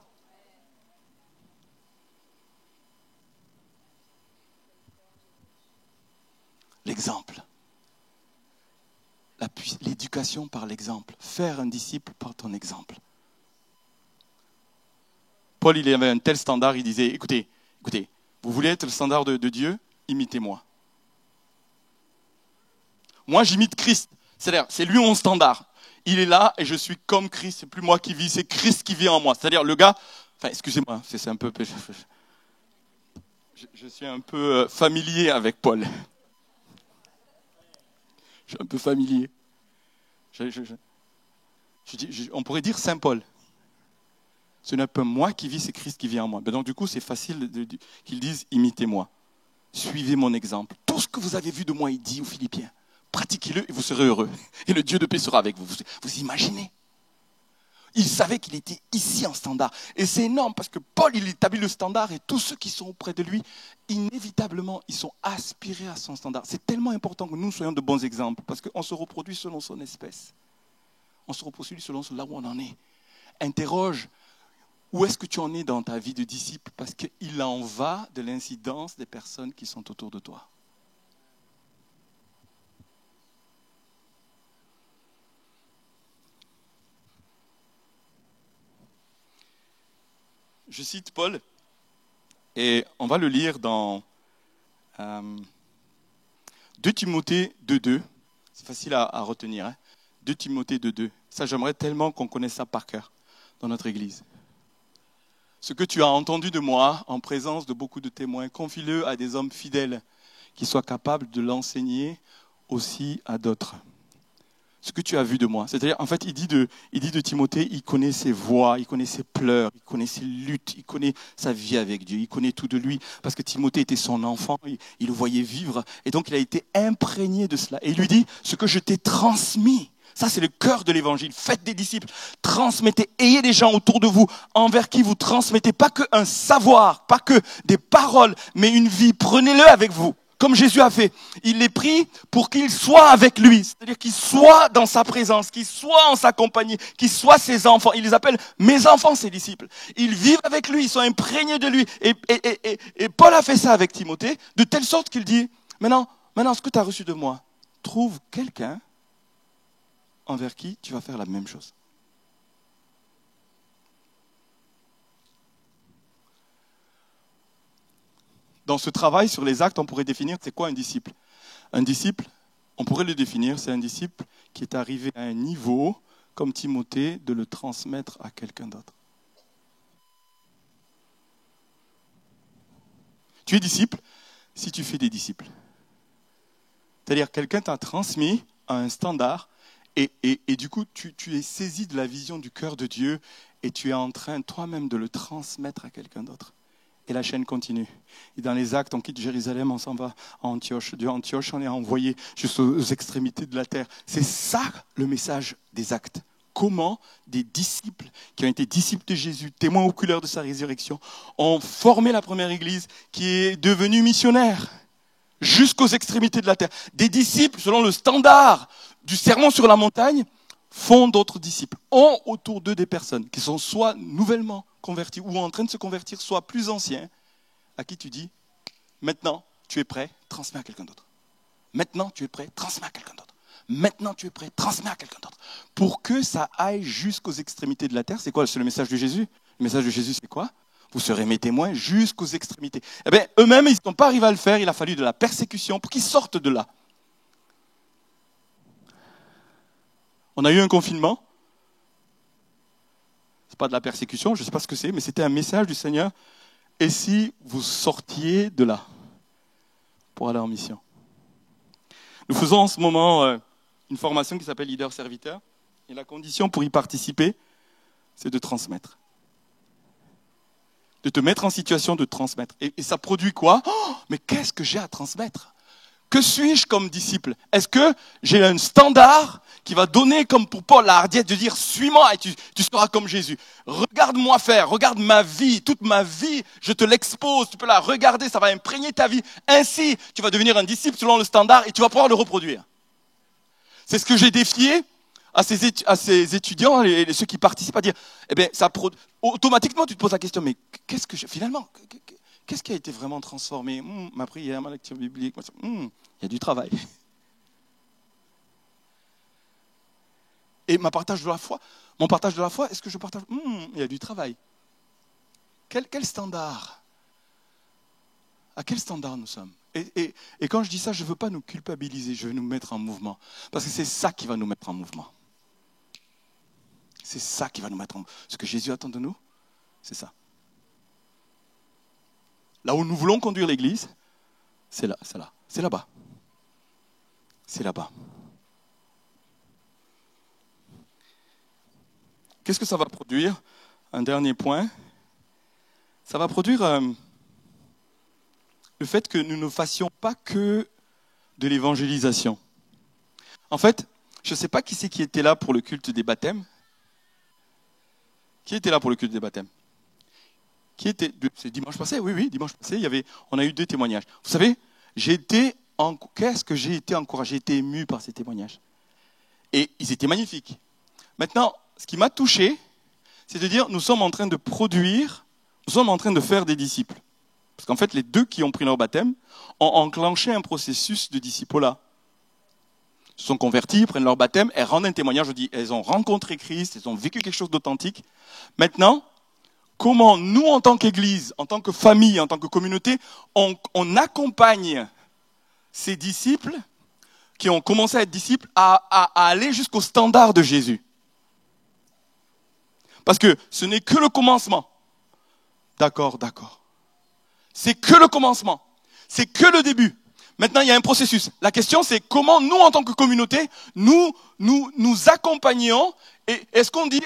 L'exemple. L'éducation par l'exemple. Faire un disciple par ton exemple. Paul, il avait un tel standard, il disait, écoutez, vous voulez être le standard de Dieu ? Imitez-moi. Moi, j'imite Christ. C'est-à-dire, c'est lui mon standard. Il est là et je suis comme Christ. C'est plus moi qui vis, c'est Christ qui vit en moi. C'est-à-dire, le gars... Enfin, excusez-moi, c'est un peu... Je suis un peu familier avec Paul. Je suis un peu familier. On pourrait dire Saint Paul. Ce n'est pas moi qui vis, c'est Christ qui vit en moi. Donc du coup, c'est facile qu'ils disent « imitez-moi ». Suivez mon exemple. Tout ce que vous avez vu de moi, il dit aux Philippiens, pratiquez-le et vous serez heureux. Et le Dieu de paix sera avec vous. Vous imaginez ? Il savait qu'il était ici en standard. Et c'est énorme parce que Paul, il établit le standard et tous ceux qui sont auprès de lui, inévitablement, ils sont aspirés à son standard. C'est tellement important que nous soyons de bons exemples parce qu'on se reproduit selon son espèce. On se repossule selon là où on en est. Interroge, où est-ce que tu en es dans ta vie de disciple? Parce qu'il en va de l'incidence des personnes qui sont autour de toi. Je cite Paul, et on va le lire dans 2 Timothée 2.2. C'est facile à retenir. Hein? 2 Timothée 2.2. Ça, j'aimerais tellement qu'on connaisse ça par cœur dans notre Église. Ce que tu as entendu de moi, en présence de beaucoup de témoins, confie-le à des hommes fidèles qui soient capables de l'enseigner aussi à d'autres. Ce que tu as vu de moi. C'est-à-dire, en fait, il dit de Timothée, il connaît ses voies, il connaît ses pleurs, il connaît ses luttes, il connaît sa vie avec Dieu, il connaît tout de lui. Parce que Timothée était son enfant, il le voyait vivre. Et donc, il a été imprégné de cela. Et il lui dit, ce que je t'ai transmis, ça c'est le cœur de l'évangile. Faites des disciples, transmettez, ayez des gens autour de vous envers qui vous transmettez pas que un savoir, pas que des paroles, mais une vie. Prenez-le avec vous. Comme Jésus a fait, il les prit pour qu'ils soient avec lui, c'est-à-dire qu'ils soient dans sa présence, qu'ils soient en sa compagnie, qu'ils soient ses enfants. Il les appelle mes enfants, ses disciples. Ils vivent avec lui, ils sont imprégnés de lui. Et Paul a fait ça avec Timothée, de telle sorte qu'il dit, maintenant, ce que tu as reçu de moi, trouve quelqu'un envers qui tu vas faire la même chose. Dans ce travail sur les actes, on pourrait définir c'est quoi un disciple. Un disciple, on pourrait le définir, c'est un disciple qui est arrivé à un niveau, comme Timothée, de le transmettre à quelqu'un d'autre. Tu es disciple si tu fais des disciples. C'est-à-dire quelqu'un t'a transmis à un standard et du coup tu es saisi de la vision du cœur de Dieu et tu es en train toi-même de le transmettre à quelqu'un d'autre. Et la chaîne continue. Et dans les actes, on quitte Jérusalem, on s'en va à Antioche. De Antioche, on est envoyé jusqu'aux extrémités de la terre. C'est ça le message des actes. Comment des disciples qui ont été disciples de Jésus, témoins oculaires de sa résurrection, ont formé la première église qui est devenue missionnaire jusqu'aux extrémités de la terre. Des disciples, selon le standard du sermon sur la montagne, font d'autres disciples, ont autour d'eux des personnes qui sont soit nouvellement convertis ou en train de se convertir, soit plus anciens, à qui tu dis, maintenant tu es prêt, transmets à quelqu'un d'autre. Maintenant tu es prêt, transmets à quelqu'un d'autre. Maintenant tu es prêt, transmets à quelqu'un d'autre. Pour que ça aille jusqu'aux extrémités de la terre, c'est quoi? C'est le message de Jésus. Le message de Jésus, c'est quoi? Vous serez mes témoins jusqu'aux extrémités. Eh bien, eux-mêmes, ils ne sont pas arrivés à le faire, il a fallu de la persécution pour qu'ils sortent de là. On a eu un confinement. Ce n'est pas de la persécution, je ne sais pas ce que c'est, mais c'était un message du Seigneur. Et si vous sortiez de là pour aller en mission? Nous faisons en ce moment une formation qui s'appelle Leader-Serviteur. Et la condition pour y participer, c'est de transmettre. De te mettre en situation de transmettre. Et ça produit quoi? Oh, mais qu'est-ce que j'ai à transmettre? Que suis-je comme disciple? Est-ce que j'ai un standard qui va donner, comme pour Paul, la hardiesse de dire « Suis-moi et tu seras comme Jésus. Regarde-moi faire, regarde ma vie, toute ma vie, je te l'expose, tu peux la regarder, ça va imprégner ta vie. Ainsi, tu vas devenir un disciple selon le standard et tu vas pouvoir le reproduire. » C'est ce que j'ai défié à ces étudiants et ceux qui participent à dire « Eh bien, automatiquement, tu te poses la question, mais qu'est-ce que finalement, qu'est-ce qui a été vraiment transformé? Ma prière, ma lecture biblique, il y a du travail. » Et mon partage de la foi, est-ce que je partage? Il y a du travail. Quel standard? À quel standard nous sommes? Et quand je dis ça, je ne veux pas nous culpabiliser, je veux nous mettre en mouvement. Parce que c'est ça qui va nous mettre en mouvement. C'est ça qui va nous mettre en mouvement. Ce que Jésus attend de nous, c'est ça. Là où nous voulons conduire l'Église, c'est là, c'est là-bas. C'est là-bas. Qu'est-ce que ça va produire? Un dernier point. Ça va produire le fait que nous ne fassions pas que de l'évangélisation. En fait, je ne sais pas qui c'est qui était là pour le culte des baptêmes. Qui était là pour le culte des baptêmes? C'est dimanche passé? Oui, dimanche passé, on a eu 2 témoignages. Vous savez, qu'est-ce que j'ai été encouragé, j'ai été ému par ces témoignages. Et ils étaient magnifiques. Maintenant, ce qui m'a touché, c'est de dire, nous sommes en train de produire, nous sommes en train de faire des disciples. Parce qu'en fait, les deux qui ont pris leur baptême ont enclenché un processus de discipolat. Ils se sont convertis, prennent leur baptême, elles rendent un témoignage, je dis, elles ont rencontré Christ, elles ont vécu quelque chose d'authentique. Maintenant, comment nous, en tant qu'Église, en tant que famille, en tant que communauté, on accompagne ces disciples qui ont commencé à être disciples à aller jusqu'au standard de Jésus. Parce que ce n'est que le commencement. D'accord. C'est que le commencement. C'est que le début. Maintenant, il y a un processus. La question, c'est comment nous, en tant que communauté, nous accompagnons. Et est-ce qu'on dit,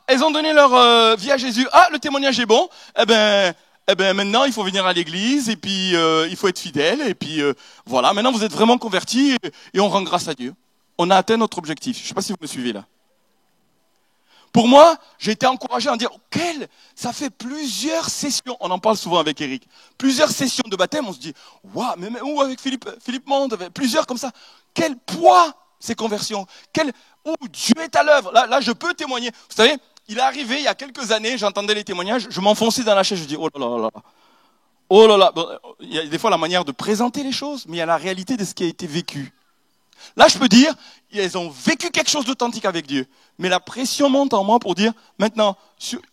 elles ont donné leur vie à Jésus. Le témoignage est bon. Eh ben, maintenant, il faut venir à l'église et puis il faut être fidèle. Et puis voilà, maintenant vous êtes vraiment convertis et on rend grâce à Dieu. On a atteint notre objectif. Je ne sais pas si vous me suivez là. Pour moi, j'ai été encouragé à en dire, ça fait plusieurs sessions, on en parle souvent avec Eric, plusieurs sessions de baptême, on se dit, waouh, ou avec Philippe Monde, plusieurs comme ça, quel poids ces conversions, Dieu est à l'œuvre, là je peux témoigner. Vous savez, il est arrivé il y a quelques années, j'entendais les témoignages, je m'enfonçais dans la chaise, je dis, oh là là, bon, il y a des fois la manière de présenter les choses, mais il y a la réalité de ce qui a été vécu. Là, je peux dire, elles ont vécu quelque chose d'authentique avec Dieu. Mais la pression monte en moi pour dire, maintenant,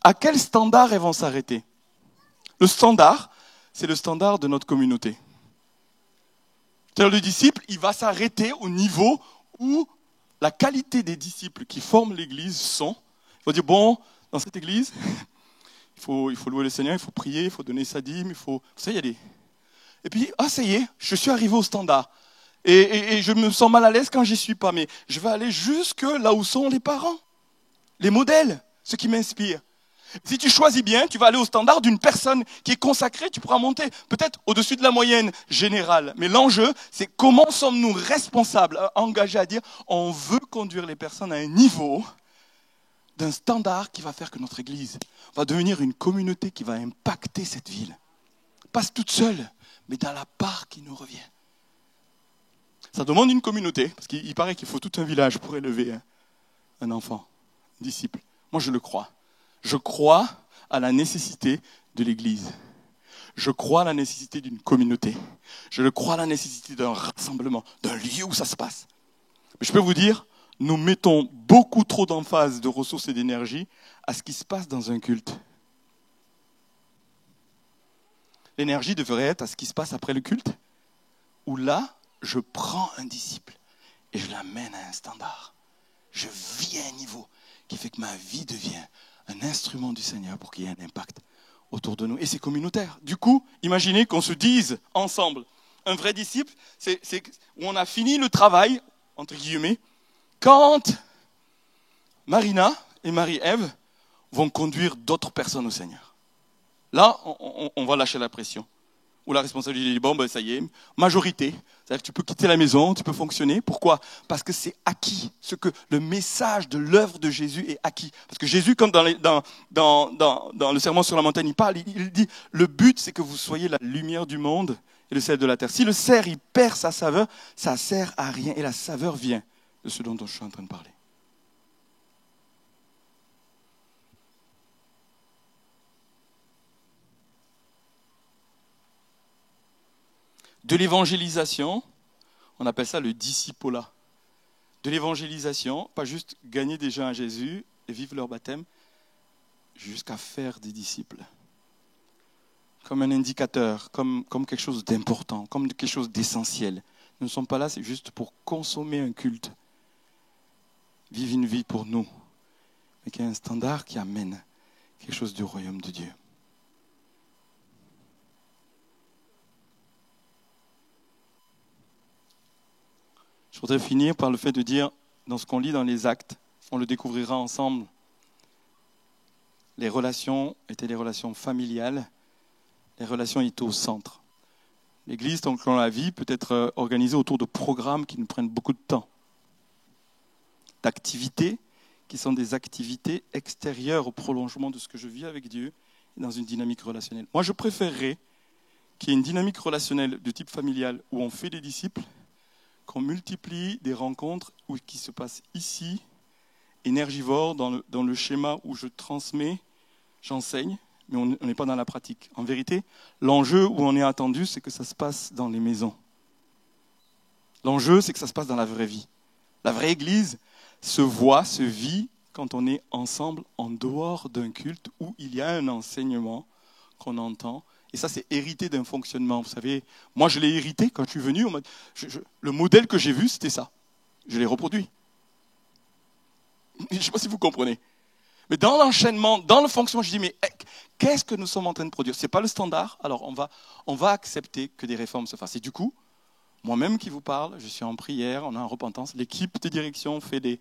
à quel standard elles vont s'arrêter? Le standard, c'est le standard de notre communauté. C'est-à-dire, le disciple, il va s'arrêter au niveau où la qualité des disciples qui forment l'Église sont. Il va dire, bon, dans cette Église, il faut louer le Seigneur, il faut prier, il faut donner sa dîme, il faut... Ça y est. Et puis, ça y est, je suis arrivé au standard. Et je me sens mal à l'aise quand j'y suis pas, mais je vais aller jusque là où sont les parents, les modèles, ceux qui m'inspirent. Si tu choisis bien, tu vas aller au standard d'une personne qui est consacrée, tu pourras monter peut-être au-dessus de la moyenne générale. Mais l'enjeu, c'est comment sommes-nous responsables, engagés à dire, on veut conduire les personnes à un niveau d'un standard qui va faire que notre Église va devenir une communauté qui va impacter cette ville. Pas toute seule, mais dans la part qui nous revient. Ça demande une communauté, parce qu'il paraît qu'il faut tout un village pour élever un enfant, un disciple. Moi, je le crois. Je crois à la nécessité de l'Église. Je crois à la nécessité d'une communauté. Je crois à la nécessité d'un rassemblement, d'un lieu où ça se passe. Mais je peux vous dire, nous mettons beaucoup trop d'emphase, de ressources et d'énergie à ce qui se passe dans un culte. L'énergie devrait être à ce qui se passe après le culte, où là, je prends un disciple et je l'amène à un standard. Je vis à un niveau qui fait que ma vie devient un instrument du Seigneur pour qu'il y ait un impact autour de nous. Et c'est communautaire. Du coup, imaginez qu'on se dise ensemble, un vrai disciple, c'est où on a fini le travail, entre guillemets, quand Marina et Marie-Ève vont conduire d'autres personnes au Seigneur. Là, on va lâcher la pression. Ou la responsabilité dit, ça y est, majorité. C'est-à-dire que tu peux quitter la maison, tu peux fonctionner. Pourquoi? Parce que c'est acquis. Le message de l'œuvre de Jésus est acquis. Parce que Jésus, comme dans le Sermon sur la montagne, il parle, il dit, le but, c'est que vous soyez la lumière du monde et le sel de la terre. Si le cerf, il perd sa saveur, ça sert à rien. Et la saveur vient de ce dont je suis en train de parler. De l'évangélisation, on appelle ça le discipolat. De l'évangélisation, pas juste gagner des gens à Jésus et vivre leur baptême, jusqu'à faire des disciples. Comme un indicateur, comme quelque chose d'important, comme quelque chose d'essentiel. Nous ne sommes pas là, c'est juste pour consommer un culte. Vivre une vie pour nous, mais qui a un standard qui amène quelque chose du royaume de Dieu. Je voudrais finir par le fait de dire, dans ce qu'on lit dans les Actes, on le découvrira ensemble, les relations étaient des relations familiales, les relations étaient au centre. L'Église, tant qu'on la vit, peut être organisée autour de programmes qui nous prennent beaucoup de temps, d'activités qui sont des activités extérieures au prolongement de ce que je vis avec Dieu, dans une dynamique relationnelle. Moi, je préférerais qu'il y ait une dynamique relationnelle de type familial où on fait des disciples, qu'on multiplie des rencontres qui se passent ici énergivore dans le schéma où je transmets, j'enseigne, mais on n'est pas dans la pratique. En vérité, l'enjeu où on est attendu, c'est que ça se passe dans les maisons. L'enjeu, c'est que ça se passe dans la vraie vie. La vraie Église se voit, se vit quand on est ensemble en dehors d'un culte où il y a un enseignement qu'on entend. Et ça, c'est hérité d'un fonctionnement. Vous savez, moi, je l'ai hérité quand je suis venu. Le modèle que j'ai vu, c'était ça. Je l'ai reproduit. Je ne sais pas si vous comprenez. Mais dans l'enchaînement, dans le fonctionnement, je dis, mais qu'est-ce que nous sommes en train de produire? Ce n'est pas le standard, alors on va accepter que des réformes se fassent. Et du coup, moi-même qui vous parle, je suis en prière, on est en repentance. L'équipe de direction fait des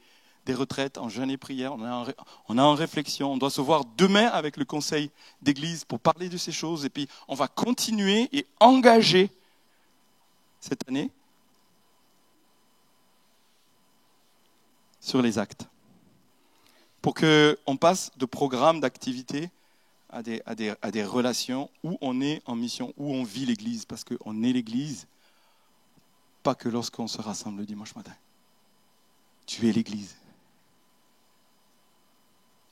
retraites en jeûne et prière, on est en réflexion. On doit se voir demain avec le conseil d'église pour parler de ces choses. Et puis, on va continuer et engager cette année sur les actes. Pour qu'on passe de programmes d'activité à des relations où on est en mission, où on vit l'Église. Parce qu'on est l'Église, pas que lorsqu'on se rassemble le dimanche matin. Tu es l'Église.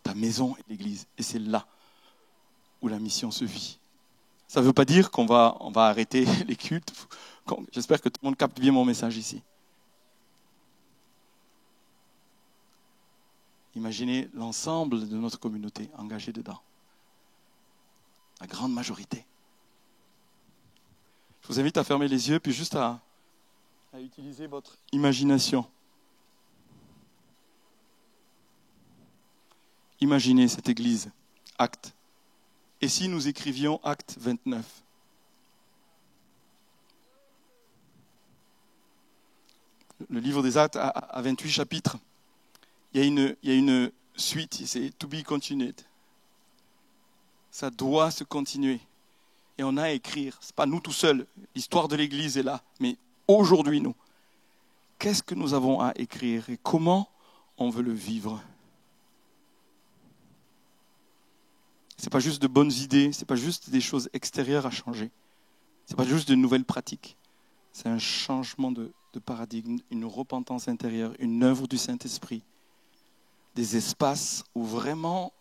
Ta maison est l'Église. Et c'est là où la mission se vit. Ça ne veut pas dire qu'on va arrêter les cultes. J'espère que tout le monde capte bien mon message ici. Imaginez l'ensemble de notre communauté engagée dedans. La grande majorité. Je vous invite à fermer les yeux, puis juste à utiliser votre imagination. Imaginez cette église, Actes. Et si nous écrivions Acte 29? Le livre des Actes a 28 chapitres. Il y a une suite, c'est to be continued. Ça doit se continuer. Et on a à écrire. Ce n'est pas nous tout seuls. L'histoire de l'Église est là. Mais aujourd'hui, nous, qu'est-ce que nous avons à écrire et comment on veut le vivre? Ce n'est pas juste de bonnes idées, ce n'est pas juste des choses extérieures à changer. Ce n'est pas juste de nouvelles pratiques. C'est un changement de paradigme, une repentance intérieure, une œuvre du Saint-Esprit. Des espaces où vraiment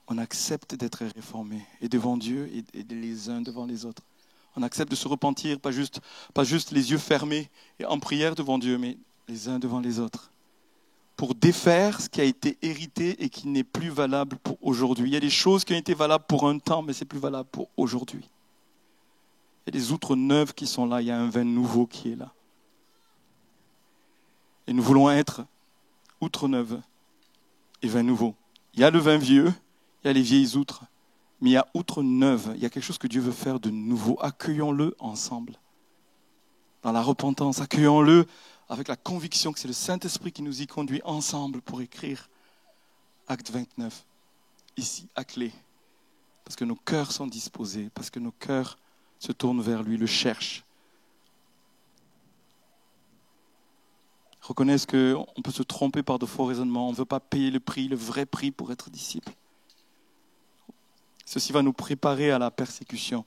on accepte d'être réformés et devant Dieu et les uns devant les autres. On accepte de se repentir, pas juste les yeux fermés et en prière devant Dieu, mais les uns devant les autres. Pour défaire ce qui a été hérité et qui n'est plus valable pour aujourd'hui. Il y a des choses qui ont été valables pour un temps, mais ce n'est plus valable pour aujourd'hui. Il y a des outres neuves qui sont là, il y a un vin nouveau qui est là. Et nous voulons être outre neuve et vin nouveau. Il y a le vin vieux, il y a les vieilles outres, mais il y a outre neuve. Il y a quelque chose que Dieu veut faire de nouveau. Accueillons-le ensemble. Dans la repentance, accueillons-le avec la conviction que c'est le Saint-Esprit qui nous y conduit ensemble pour écrire Acte 29, ici à Clé. Parce que nos cœurs sont disposés, parce que nos cœurs se tournent vers lui, le cherchent. Reconnaissent qu'on peut se tromper par de faux raisonnements. On ne veut pas payer le prix, le vrai prix pour être disciple. Ceci va nous préparer à la persécution.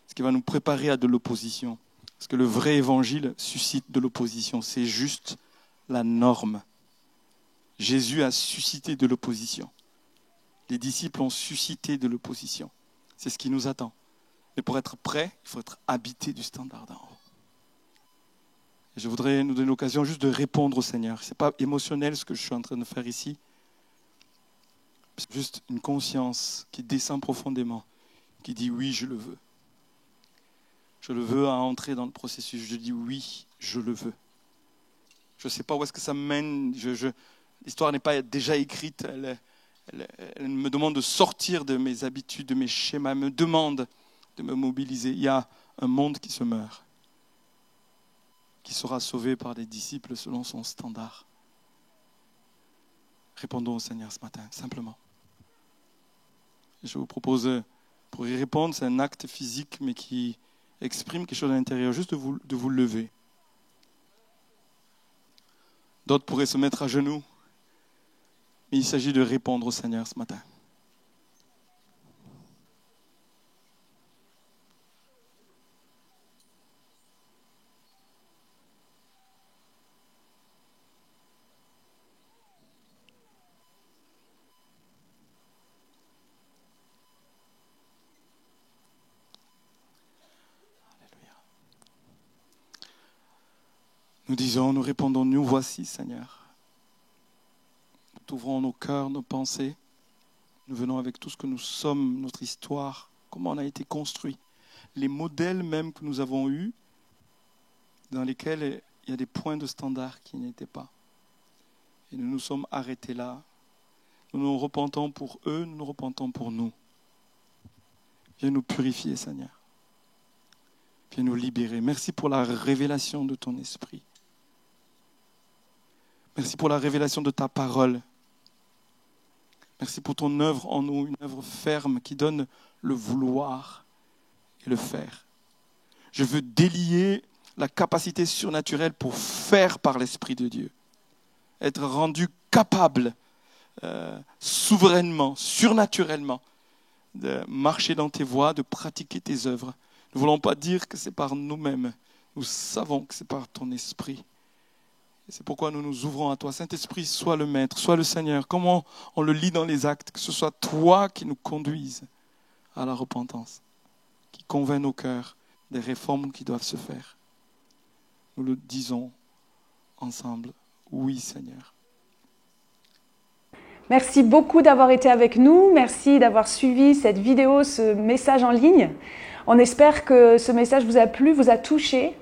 Ce qui va nous préparer à de l'opposition. Parce que le vrai évangile suscite de l'opposition. C'est juste la norme. Jésus a suscité de l'opposition. Les disciples ont suscité de l'opposition. C'est ce qui nous attend. Mais pour être prêt, il faut être habité du standard d'en haut. Et je voudrais nous donner l'occasion juste de répondre au Seigneur. Ce n'est pas émotionnel ce que je suis en train de faire ici. C'est juste une conscience qui descend profondément, qui dit oui, je le veux. Je le veux à entrer dans le processus. Je dis oui, je le veux. Je ne sais pas où est-ce que ça me mène. L'histoire n'est pas déjà écrite. Elle me demande de sortir de mes habitudes, de mes schémas. Elle me demande de me mobiliser. Il y a un monde qui se meurt, qui sera sauvé par des disciples selon son standard. Répondons au Seigneur ce matin, simplement. Je vous propose, pour y répondre, c'est un acte physique, mais qui exprime quelque chose à l'intérieur, juste de vous lever. D'autres pourraient se mettre à genoux, mais il s'agit de répondre au Seigneur ce matin. Nous disons, nous répondons, nous voici, Seigneur. Nous t'ouvrons nos cœurs, nos pensées. Nous venons avec tout ce que nous sommes, notre histoire, comment on a été construit. Les modèles même que nous avons eus, dans lesquels il y a des points de standard qui n'étaient pas. Et nous nous sommes arrêtés là. Nous nous repentons pour eux, nous nous repentons pour nous. Viens nous purifier, Seigneur. Viens nous libérer. Merci pour la révélation de ton esprit. Merci pour la révélation de ta parole. Merci pour ton œuvre en nous, une œuvre ferme qui donne le vouloir et le faire. Je veux délier la capacité surnaturelle pour faire par l'Esprit de Dieu. Être rendu capable, souverainement, surnaturellement, de marcher dans tes voies, de pratiquer tes œuvres. Nous ne voulons pas dire que c'est par nous-mêmes. Nous savons que c'est par ton Esprit. Et c'est pourquoi nous nous ouvrons à toi. Saint-Esprit, sois le Maître, sois le Seigneur. Comment on le lit dans les actes, que ce soit toi qui nous conduise à la repentance, qui convainc nos cœurs des réformes qui doivent se faire. Nous le disons ensemble. Oui, Seigneur. Merci beaucoup d'avoir été avec nous. Merci d'avoir suivi cette vidéo, ce message en ligne. On espère que ce message vous a plu, vous a touché.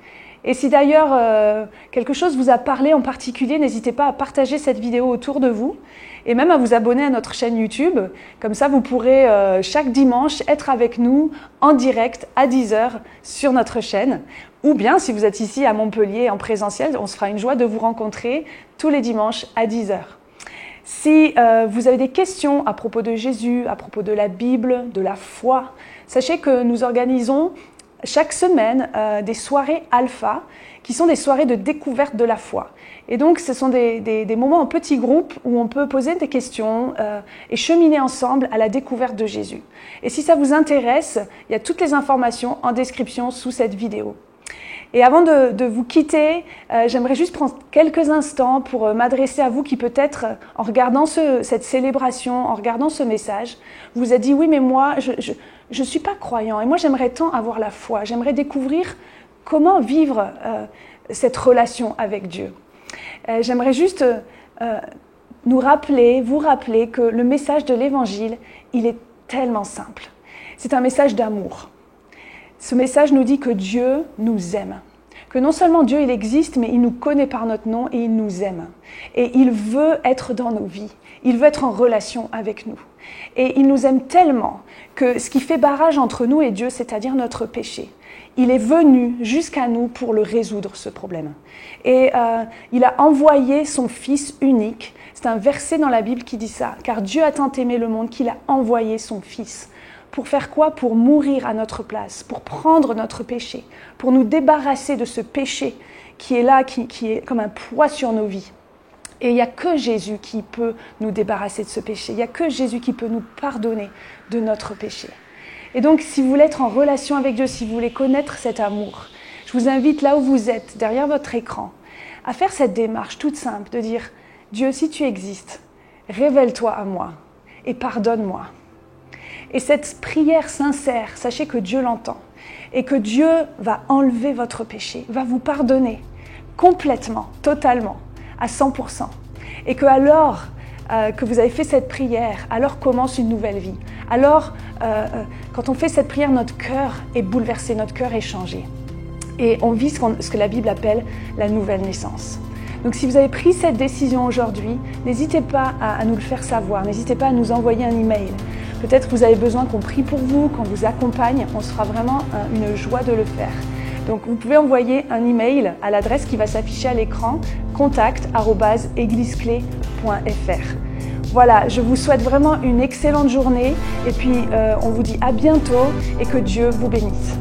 Et si d'ailleurs quelque chose vous a parlé en particulier, n'hésitez pas à partager cette vidéo autour de vous et même à vous abonner à notre chaîne YouTube. Comme ça, vous pourrez chaque dimanche être avec nous en direct à 10h sur notre chaîne. Ou bien, si vous êtes ici à Montpellier en présentiel, on se fera une joie de vous rencontrer tous les dimanches à 10h. Si vous avez des questions à propos de Jésus, à propos de la Bible, de la foi, sachez que nous organisons chaque semaine des soirées alpha, qui sont des soirées de découverte de la foi. Et donc, ce sont des moments en petits groupes où on peut poser des questions et cheminer ensemble à la découverte de Jésus. Et si ça vous intéresse, il y a toutes les informations en description sous cette vidéo. Et avant de vous quitter, j'aimerais juste prendre quelques instants pour m'adresser à vous qui peut-être, en regardant cette célébration, en regardant ce message, vous a dit « Oui, mais moi, je ne suis pas croyant et moi, j'aimerais tant avoir la foi. J'aimerais découvrir comment vivre cette relation avec Dieu. » J'aimerais juste vous rappeler que le message de l'Évangile, il est tellement simple. C'est un message d'amour. Ce message nous dit que Dieu nous aime. Que non seulement Dieu, il existe, mais il nous connaît par notre nom et il nous aime. Et il veut être dans nos vies. Il veut être en relation avec nous. Et il nous aime tellement que ce qui fait barrage entre nous et Dieu, c'est-à-dire notre péché, il est venu jusqu'à nous pour le résoudre, ce problème. Et il a envoyé son Fils unique. C'est un verset dans la Bible qui dit ça. Car Dieu a tant aimé le monde qu'il a envoyé son Fils. Pour faire quoi? Pour mourir à notre place, pour prendre notre péché, pour nous débarrasser de ce péché qui est là, qui est comme un poids sur nos vies. Et il n'y a que Jésus qui peut nous débarrasser de ce péché. Il n'y a que Jésus qui peut nous pardonner de notre péché. Et donc, si vous voulez être en relation avec Dieu, si vous voulez connaître cet amour, je vous invite là où vous êtes, derrière votre écran, à faire cette démarche toute simple de dire « Dieu, si tu existes, révèle-toi à moi et pardonne-moi. » Et cette prière sincère, sachez que Dieu l'entend et que Dieu va enlever votre péché, va vous pardonner complètement, totalement, à 100%. Et que alors que vous avez fait cette prière, alors commence une nouvelle vie. Alors, quand on fait cette prière, notre cœur est bouleversé, notre cœur est changé. Et on vit ce que la Bible appelle la nouvelle naissance. Donc si vous avez pris cette décision aujourd'hui, n'hésitez pas à nous le faire savoir, n'hésitez pas à nous envoyer un email. Peut-être que vous avez besoin qu'on prie pour vous, qu'on vous accompagne, on sera vraiment une joie de le faire. Donc vous pouvez envoyer un email à l'adresse qui va s'afficher à l'écran, contact@egliseclé.fr. Voilà, je vous souhaite vraiment une excellente journée et puis on vous dit à bientôt et que Dieu vous bénisse.